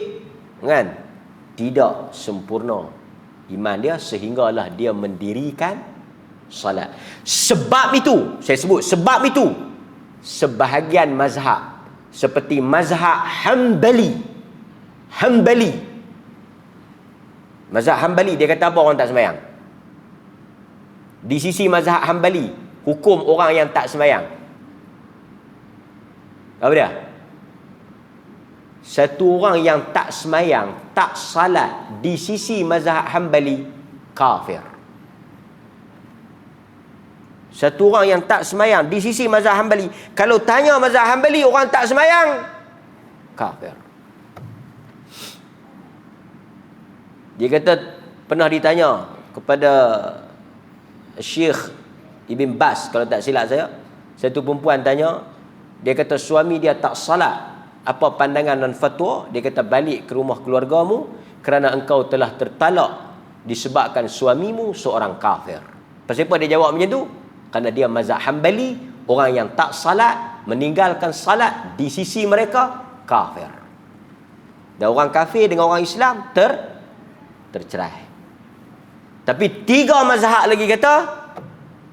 kan? Tidak sempurna iman dia sehinggalah dia mendirikan salat. Sebab itu, saya sebut sebab itu, sebahagian mazhab seperti mazhab mazhab Hanbali, dia kata apa orang tak semayang? Di sisi mazhab Hanbali, hukum orang yang tak semayang apa dia? Satu orang yang tak semayang, tak salat, di sisi mazhab Hanbali, kafir. Satu orang yang tak semayang di sisi mazhab Hanbali, kalau tanya mazhab Hanbali orang tak semayang, kafir. Dia kata pernah ditanya kepada Syekh Ibn Bas, kalau tak silap saya, satu perempuan tanya, dia kata suami dia tak salat, apa pandangan dan fatwa? Dia kata balik ke rumah keluargamu kerana engkau telah tertalak disebabkan suamimu seorang kafir. Pasal apa dia jawab macam tu? Kerana dia mazhab Hanbali, orang yang tak salat, meninggalkan salat, di sisi mereka kafir. Dan orang kafir dengan orang Islam tercerai. Tapi 3 mazhab lagi kata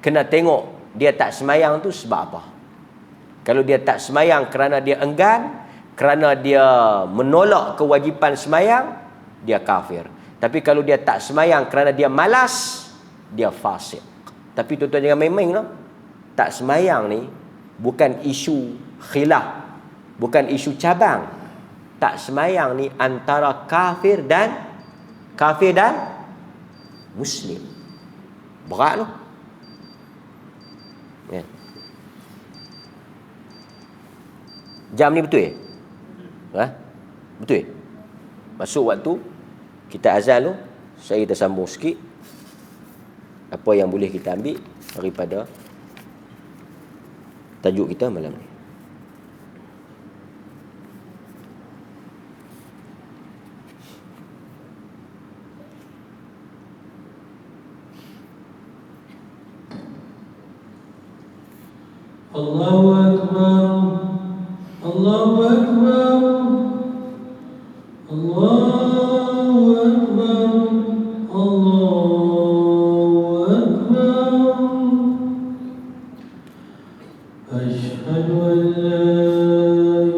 kena tengok dia tak semayang tu sebab apa. Kalau dia tak semayang kerana dia enggan, kerana dia menolak kewajipan semayang, dia kafir. Tapi kalau dia tak semayang kerana dia malas, dia fasik. Tapi tuan-tuan jangan main-main lah. Tak semayang ni bukan isu khilaf, bukan isu cabang. Tak semayang ni antara kafir dan Muslim. Berat tu. Ya. Jam ni betul betul masuk waktu kita azan tu. Saya tersambung sikit apa yang boleh kita ambil daripada tajuk kita malam ni. Allahu Akbar, Allahu Akbar, Allahu Akbar, Allahu Akbar. Asyhadu an la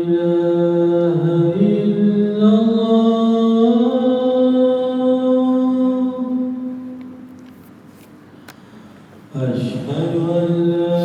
ilaha illallah. Asyhadu an la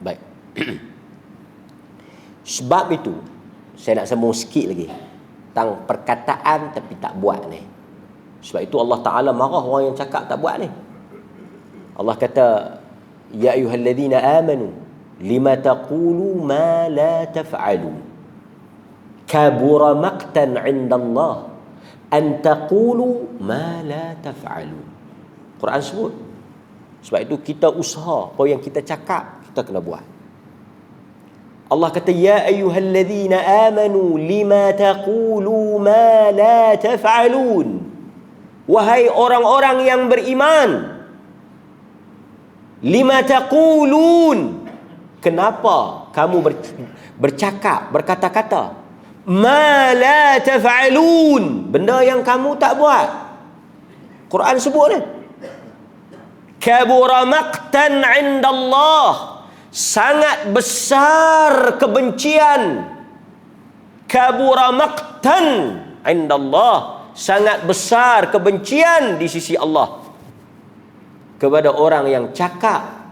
Baik. Sebab itu saya nak sambung sikit lagi tentang perkataan tapi tak buat ni. Sebab itu Allah Ta'ala marah orang yang cakap tak buat ni. Allah kata, ya ayyuhalladzina amanu lima taqulu ma la taf'alu kabura maqtan 'inda Allah an taqulu ma la taf'alu. Quran sebut. Sebab itu kita usaha apa yang kita cakap kita kena buat. Allah kata, ya ayyuhalladzina amanu lima taqulu ma la taf'alun. Wahai orang-orang yang beriman, lima taqulun, kenapa kamu bercakap, berkata-kata, ma la taf'alun, benda yang kamu tak buat. Quran sebut ni, kabura maqtan 'inda Allah, sangat besar kebencian. Kabura maqtan 'inda Allah, sangat besar kebencian di sisi Allah kepada orang yang cakap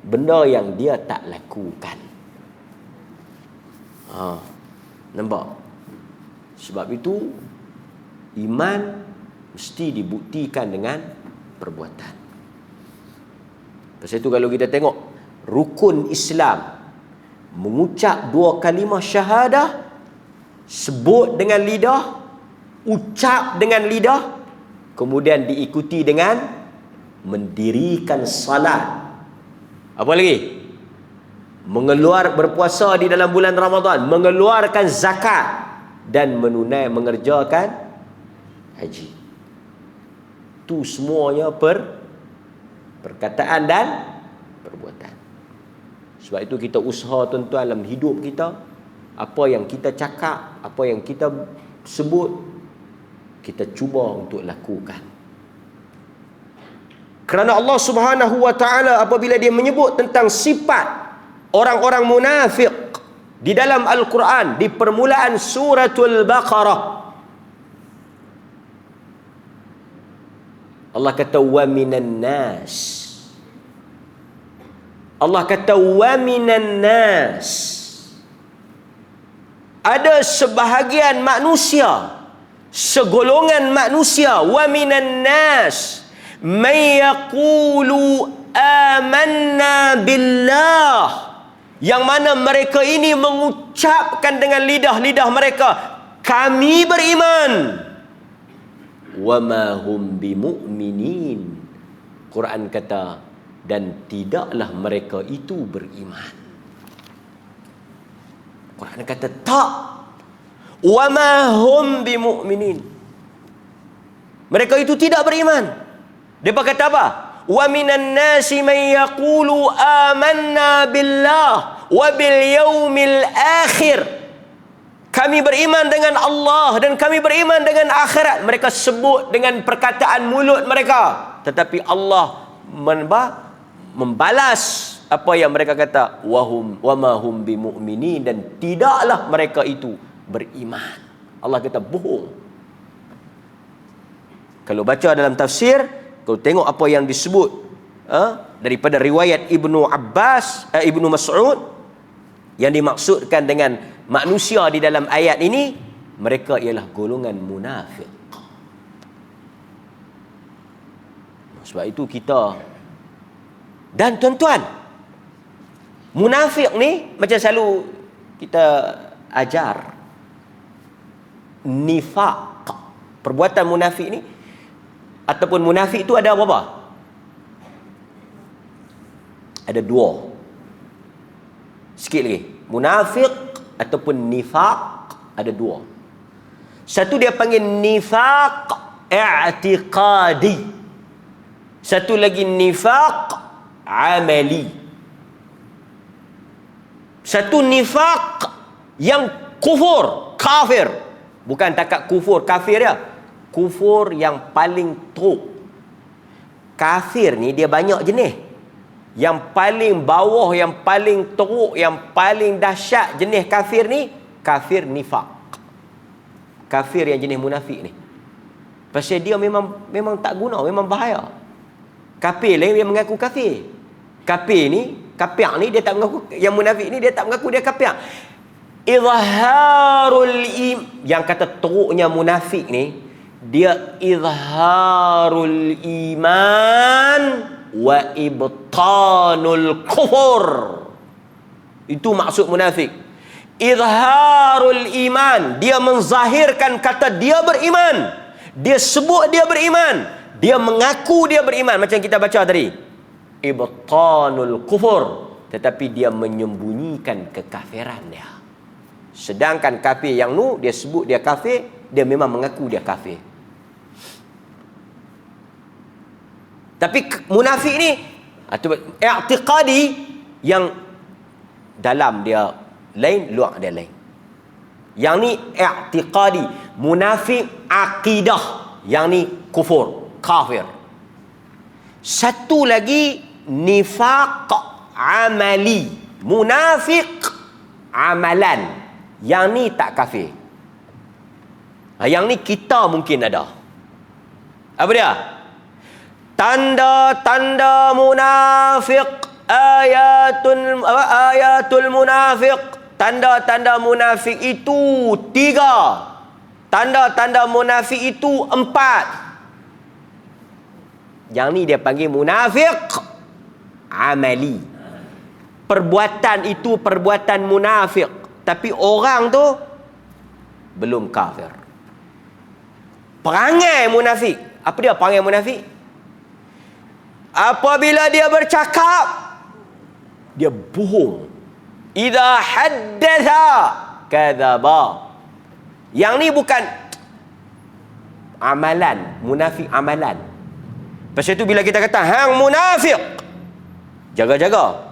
benda yang dia tak lakukan. Nampak? Sebab itu iman mesti dibuktikan dengan perbuatan. Pasal itu kalau kita tengok rukun Islam, mengucap 2 kalimah syahadah, sebut dengan lidah, ucap dengan lidah, kemudian diikuti dengan mendirikan salat. Apa lagi? berpuasa di dalam bulan Ramadan, mengeluarkan zakat dan mengerjakan haji. Itu semuanya perkataan dan perbuatan. Sebab itu kita usaha tuan-tuan dalam hidup kita, apa yang kita cakap, apa yang kita sebut, kita cuba untuk lakukan. Kerana Allah Subhanahu wa taala apabila dia menyebut tentang sifat orang-orang munafik di dalam Al-Quran, di permulaan suratul Baqarah, Allah kata wa minan nas. Allah kata wa minan nas. Ada sebahagian manusia, segolongan manusia, wa minan nas may yaqulu amanna billah, yang mana mereka ini mengucapkan dengan lidah-lidah mereka, kami beriman. Wa ma hum bimu'minin. Quran kata, dan tidaklah mereka itu beriman. Quran kata tak. Wa ma hum bimu'minin. Mereka itu tidak beriman. Depa kata apa? Wa minan nasi man yaqulu amanna billah wa bil yaumil akhir. Kami beriman dengan Allah dan kami beriman dengan akhirat. Mereka sebut dengan perkataan mulut mereka, tetapi Allah membalas apa yang mereka kata, wa ma hum bimu'minin, dan tidaklah mereka itu beriman. Allah kata bohong. Kalau baca dalam tafsir, kalau tengok apa yang disebut daripada riwayat Ibnu Mas'ud, yang dimaksudkan dengan manusia di dalam ayat ini, mereka ialah golongan munafik. Sebab itu kita, dan tuan-tuan, munafik ni macam selalu kita ajar, nifaq, perbuatan munafik ni ataupun munafik itu ada berapa? Ada dua. Sikit lagi. Munafik ataupun nifaq ada dua. Satu dia panggil nifaq i'tiqadi. Satu lagi nifaq amali. Satu nifaq yang kufur, kafir. Bukan takat kufur, kafir ya. Kufur yang paling teruk. Kafir ni dia banyak jenis. Yang paling bawah, yang paling teruk, yang paling dahsyat jenis kafir ni, kafir nifaq. Kafir yang jenis munafik ni. Pasal dia memang tak guna, memang bahaya. Kafir lain dia mengaku kafir. Kafir ni dia tak mengaku, yang munafik ni dia tak mengaku dia kafir. Izharul yang kata teruknya munafik ni, dia izharul iman wa ibtanul kufur. Itu maksud munafik. Izharul iman, dia menzahirkan kata dia beriman, dia sebut dia beriman, dia mengaku dia beriman, macam kita baca tadi. Ibtanul kufur, tetapi dia menyembunyikan kekafiran dia. Sedangkan kafir yang dia sebut dia kafir, dia memang mengaku dia kafir. Tapi munafik ni i'tiqadi, yang dalam dia lain, luar dia lain. Yang ni i'tiqadi, munafik akidah, yang ni kufur, kafir. Satu lagi nifaq amali, munafik amalan, yang ni tak kafir. Yang ni kita mungkin ada. Apa dia? Tanda-tanda munafik, ayatul munafik. Tanda-tanda munafik itu 3. Tanda-tanda munafik itu 4. Yang ni dia panggil munafik amali. Perbuatan itu perbuatan munafik, tapi orang tu belum kafir. Perangai munafik. Apa dia perangai munafik? Apabila dia bercakap, dia bohong. idza haddatha kadzaba. Yang ni bukan amalan, munafik amalan. Pasal itu bila kita kata hang munafik, jaga-jaga.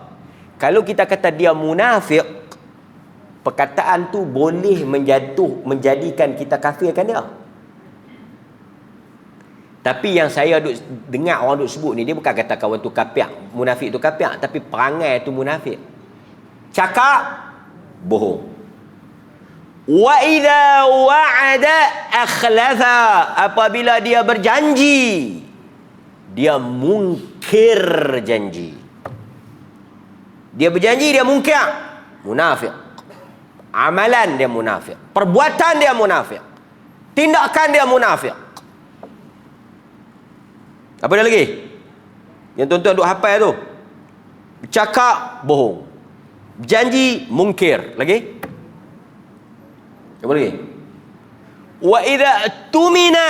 Kalau kita kata dia munafik, perkataan tu boleh menjadikan kita kafirkan dia. Tapi yang saya dengar orang duk sebut ni, dia bukan kata kawan tu kafir, munafik tu kafir, tapi perangai tu munafik. Cakap bohong. Wa idza wa'ada akhlafa, apabila dia berjanji, dia mungkir janji. Dia berjanji, dia mungkir, munafik. Amalan dia munafik, perbuatan dia munafik, tindakan dia munafik. Apa dia lagi? Yang tuan-tuan duk hafal tu. Bercakap bohong, berjanji mungkir. Lagi? Apa lagi? Wa idza tumina,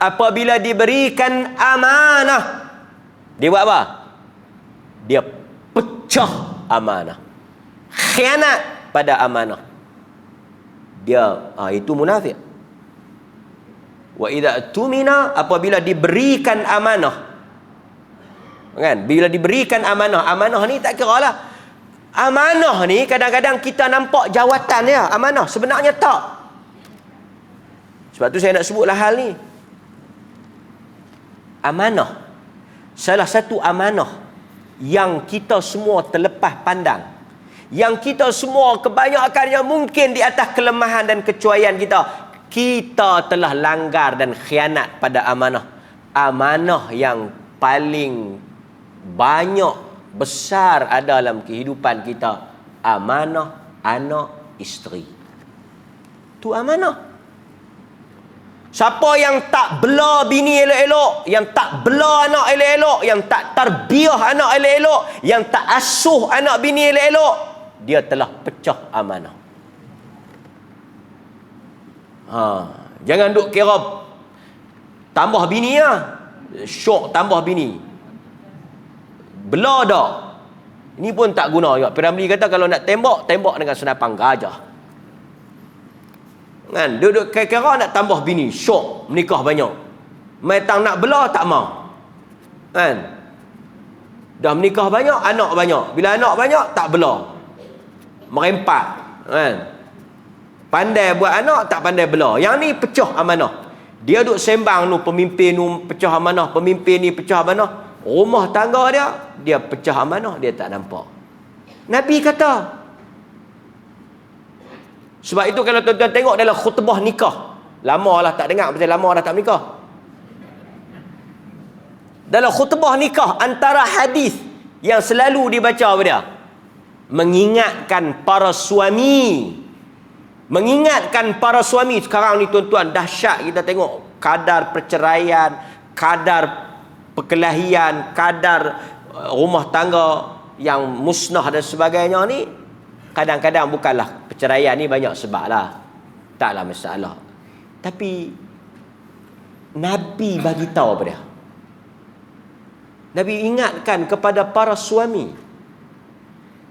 apabila diberikan amanah, dia buat apa? Dia pecah amanah, khianat pada amanah. Dia itu munafik. Wa idza tumina, apabila diberikan amanah. Kan? Bila diberikan amanah, amanah ni tak kira lah. Amanah ni kadang-kadang kita nampak jawatan dia, amanah sebenarnya tak. Sebab tu saya nak sebutlah hal ni. Amanah, salah satu amanah yang kita semua terlepas pandang, yang kita semua kebanyakannya mungkin di atas kelemahan dan kecuaian kita telah langgar dan khianat pada amanah. Amanah yang paling banyak besar ada dalam kehidupan kita, amanah anak isteri. Tu amanah. Siapa yang tak bela bini elok-elok, yang tak bela anak elok-elok, yang tak tarbiyah anak elok-elok, yang tak asuh anak bini elok-elok, dia telah pecah amanah. Jangan duk kira tambah bini lah, syok tambah bini, bela dah. Ini pun tak guna juga. Piramli kata kalau nak tembak, tembak dengan senapan gajah. Kan? Duduk kira nak tambah bini, syok, menikah banyak. Metang nak bela tak mau. Kan? Dah menikah banyak, anak banyak. Bila anak banyak, tak bela. Merempat. Kan? Pandai buat anak, tak pandai bela. Yang ni pecah amanah. Dia duk sembang tu, pemimpin tu pecah amanah, pemimpin ni pecah amanah. Rumah tangga dia pecah amanah, dia tak nampak. Nabi kata. Sebab itu kalau tuan-tuan tengok dalam khutbah nikah, lama lah tak dengar, pasal lama dah tak menikah. Dalam khutbah nikah, antara hadis yang selalu dibaca apa dia? Mengingatkan para suami. Mengingatkan para suami. Sekarang ni tuan-tuan, dahsyat kita tengok kadar perceraian, kadar perkelahian, kadar rumah tangga yang musnah dan sebagainya ni. Kadang-kadang bukanlah perceraian ni banyak sebab lah, taklah masalah. Tapi Nabi bagi tahu apa dia? Nabi ingatkan kepada para suami.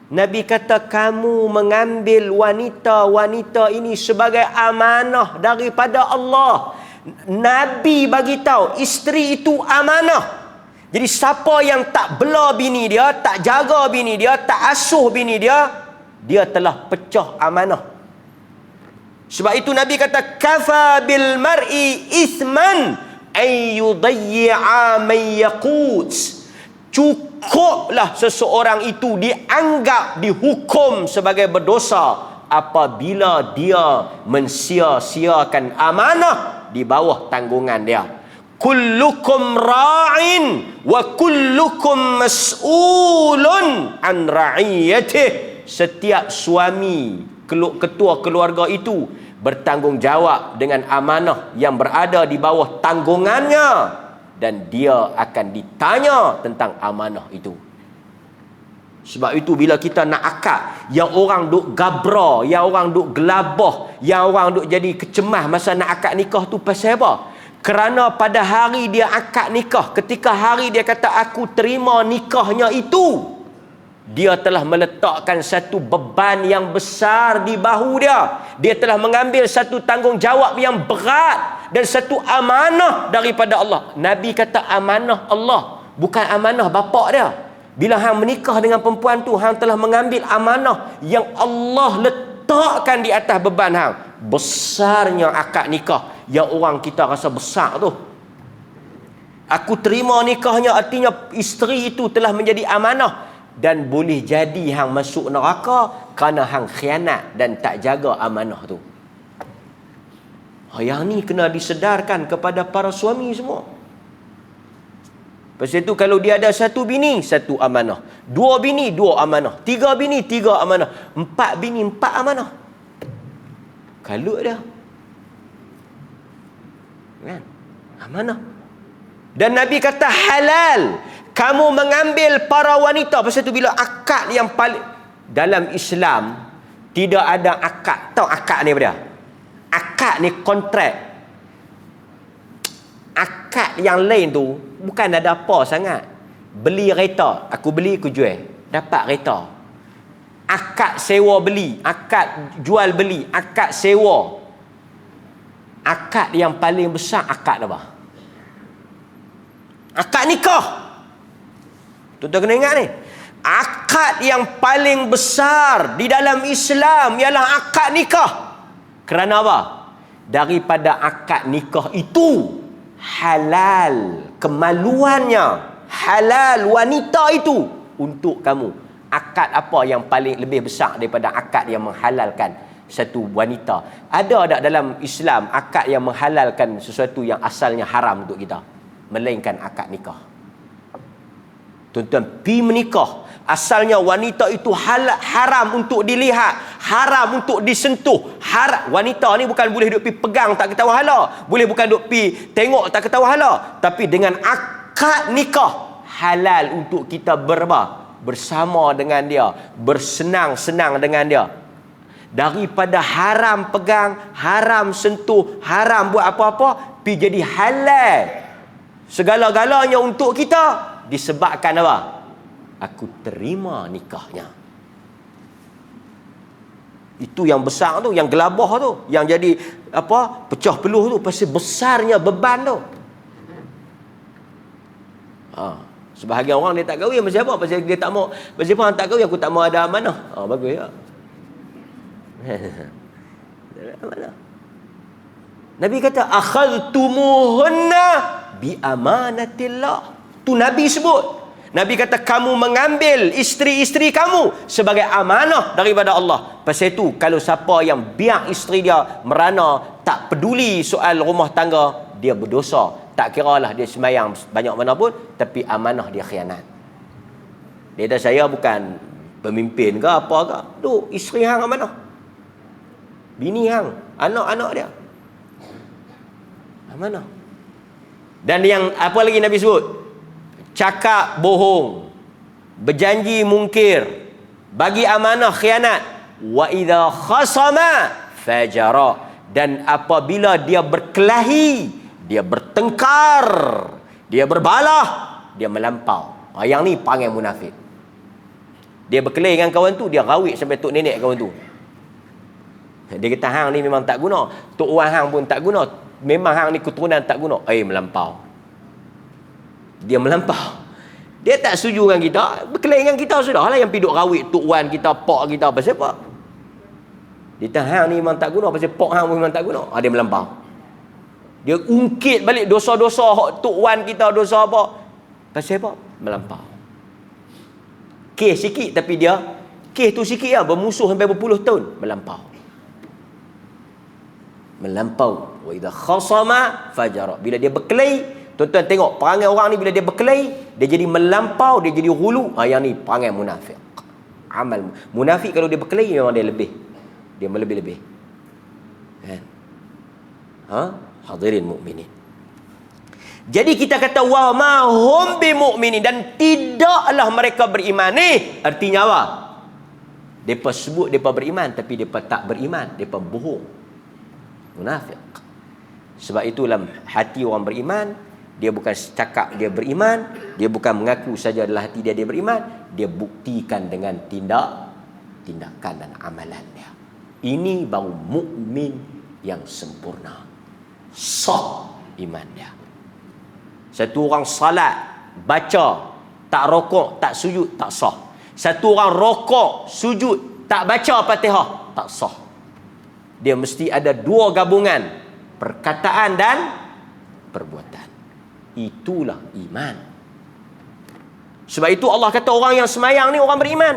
Nabi kata, kamu mengambil wanita-wanita ini sebagai amanah daripada Allah. Nabi bagi tahu isteri itu amanah. Jadi siapa yang tak bela bini dia, tak jaga bini dia, tak asuh bini dia, dia telah pecah amanah. Sebab itu Nabi kata, kafa bil mar'i ithman ay yudayyi'a man yaqut. Cukuplah seseorang itu dianggap, dihukum sebagai berdosa apabila dia mensia-siakan amanah di bawah tanggungan dia. Kullukum ra'in wa kullukum mas'ulun an ra'iyatih. Setiap suami, ketua keluarga itu bertanggungjawab dengan amanah yang berada di bawah tanggungannya, dan dia akan ditanya tentang amanah itu. Sebab itu bila kita nak akad, yang orang duk gabra, yang orang duk gelabah, yang orang duk jadi kecemas masa nak akad nikah tu pasal apa? Kerana pada hari dia akad nikah, ketika hari dia kata aku terima nikahnya itu, dia telah meletakkan satu beban yang besar di bahu dia. Dia telah mengambil satu tanggungjawab yang berat dan satu amanah daripada Allah. Nabi kata amanah Allah, bukan amanah bapak dia. Bila hang menikah dengan perempuan tu, hang telah mengambil amanah yang Allah letakkan di atas beban hang. Besarnya akad nikah yang orang kita rasa besar tu. Aku terima nikahnya, artinya isteri itu telah menjadi amanah. Dan boleh jadi hang masuk neraka kerana hang khianat dan tak jaga amanah tu. Yang ni kena disedarkan kepada para suami semua. Lepas itu kalau dia ada satu bini, satu amanah. Dua bini, dua amanah. Tiga bini, tiga amanah. Empat bini, empat amanah. Kalut dah. Kan? Amanah. Dan Nabi kata halal kamu mengambil para wanita. Pasal tu bila akad yang paling dalam Islam tidak ada akad. Tahu akad ni apa dia? Akad ni kontrak. Akad yang lain tu bukan ada apa sangat. Beli kereta, aku beli aku jual, dapat kereta. Akad sewa beli, akad jual beli, akad sewa. Akad yang paling besar akad apa? Akad nikah. Tuan-tuan kena ingat ni. Akad yang paling besar di dalam Islam ialah akad nikah. Kerana apa? Daripada akad nikah itu halal kemaluannya, halal wanita itu untuk kamu. Akad apa yang paling lebih besar daripada akad yang menghalalkan satu wanita? Ada tak dalam Islam akad yang menghalalkan sesuatu yang asalnya haram untuk kita? Melainkan akad nikah. Tuan-tuan, pi menikah, asalnya wanita itu haram untuk dilihat, haram untuk disentuh. Wanita ni bukan boleh duk pi pegang tak ketawa hala, boleh bukan duk pi tengok tak ketawa hala, tapi dengan akad nikah halal untuk kita bersama dengan dia, bersenang-senang dengan dia. Daripada haram pegang, haram sentuh, haram buat apa-apa, pi jadi halal segala-galanya untuk kita. Disebabkan apa? Aku terima nikahnya. Itu yang besar tu, yang gelabah tu, yang jadi apa? Pecah peluh tu, pasal besarnya beban tu. Sebahagian orang dia tak kahwin pasal apa? Pasal dia tak mau, pasal apa tak kahwin, aku tak mau ada amanah. Bagus ya. Amanah. Nabi kata akhadtumuhunna bi amanatillah. Tu Nabi sebut. Nabi kata kamu mengambil isteri-isteri kamu sebagai amanah daripada Allah. Pasal itu kalau siapa yang biar isteri dia merana, tak peduli soal rumah tangga, dia berdosa. Tak kiralah dia sembahyang banyak mana pun, tapi amanah dia khianat. Dia kata saya bukan pemimpin ke apa ke. Tu isteri hang amanah. Bini hang, anak-anak dia amanah. Dan yang apa lagi Nabi sebut? Cakap bohong, berjanji mungkir, bagi amanah khianat, wa idza khasama fajara, dan apabila dia berkelahi, dia bertengkar, dia berbalah, dia melampau. Yang ni panggil munafik. Dia berkelahi dengan kawan tu, dia rawit sampai tok nenek kawan tu. Dia kata hang ni memang tak guna, tok wan hang pun tak guna, memang hang ni keturunan tak guna. Melampau. Dia melampau. Dia tak setuju dengan kita, berkelahi dengan kita sudahlah, yang piduk rawit tok wan kita, pak kita, pasal apa? Dia kata hang ni memang tak guna, pasal pak hang memang tak guna. Dia melampau. Dia ungkit balik dosa-dosa tok wan kita, dosa apa? Pasal apa? Melampau. Kes sikit, tapi dia kes tu sikit lah, bermusuh sampai berpuluh tahun. Melampau. Wa idza khasama fajara. Bila dia berkelahi, tuan-tuan tengok perangai orang ni, bila dia berkelahi, dia jadi melampau, dia jadi hulu. Yang ni perangai munafik. Amal munafik kalau dia berkelahi memang dia lebih. Dia melebih-lebih. Kan? Hadirin mukminin. Jadi kita kata wa ma hum bimu'minin, dan tidaklah mereka beriman. Ni artinya apa? Depa sebut depa beriman tapi depa tak beriman, depa bohong. Munafik. Sebab itu dalam hati orang beriman, Dia bukan cakap dia beriman, dia bukan mengaku saja dalam hati dia beriman, dia buktikan dengan tindakan dan amalan dia. Ini baru mukmin yang sempurna, sah iman dia. Satu orang salat, baca, tak rokok, tak sujud, tak sah. Satu orang rokok, sujud, tak baca Fatihah, tak sah. Dia mesti ada dua gabungan, perkataan dan perbuatan. Itulah iman. Sebab itu Allah kata orang yang semayang ni orang beriman.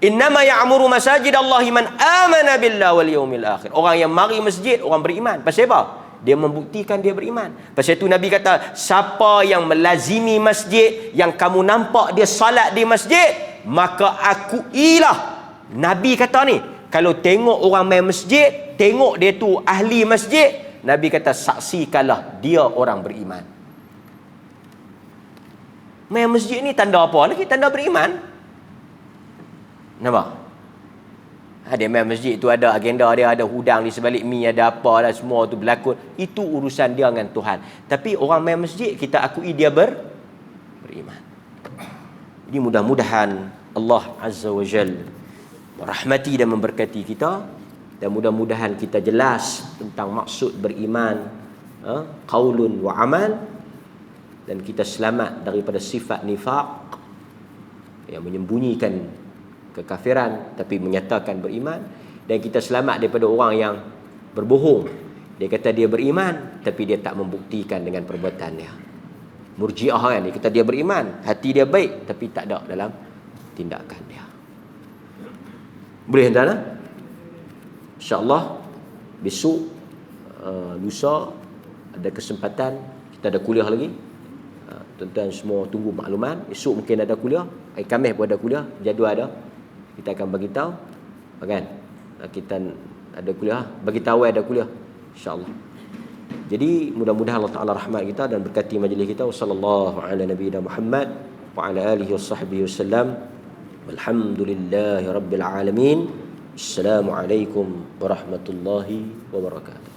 Innama ya'muru masajidallahi man amana billahi wal yawmil akhir. Orang yang mari masjid orang beriman. Pasal apa? Dia membuktikan dia beriman. Pasal itu Nabi kata, siapa yang melazimi masjid, yang kamu nampak dia salat di masjid, maka akuilah. Nabi kata ni, kalau tengok orang main masjid, tengok dia tu ahli masjid, Nabi kata saksikanlah dia orang beriman. Main masjid ni tanda apa lagi? Tanda beriman. Nampak? Dia main masjid tu ada agenda dia, ada hudang di sebalik mi, ada apa dah, semua tu berlakon. Itu urusan dia dengan Tuhan. Tapi orang main masjid, kita akui dia beriman. Jadi mudah-mudahan Allah Azza wa Jal merahmati dan memberkati kita, dan mudah-mudahan kita jelas tentang maksud beriman, qaulun wa amal, dan kita selamat daripada sifat nifaq yang menyembunyikan kekafiran tapi menyatakan beriman, dan kita selamat daripada orang yang berbohong. Dia kata dia beriman tapi dia tak membuktikan dengan perbuatannya. Murji'ah kan, dia kata dia beriman, hati dia baik tapi tak ada dalam tindakan dia. Boleh tuan-tuan? InsyaAllah besok lusa ada kesempatan, kita ada kuliah lagi. Tuan-tuan semua tunggu makluman. Esok mungkin ada kuliah, hari Khamis pun ada kuliah, jadual ada. Kita akan bagi tahu, kan? Kita ada kuliah, bagi tahu ada kuliah, insya-Allah. Jadi mudah-mudahan Allah Taala rahmat kita dan berkati majlis kita. Wassallallahu ala nabiyina Muhammad wa ala alihi washabbihi wasallam. Walhamdulillahirabbil alamin. Assalamualaikum warahmatullahi wabarakatuh.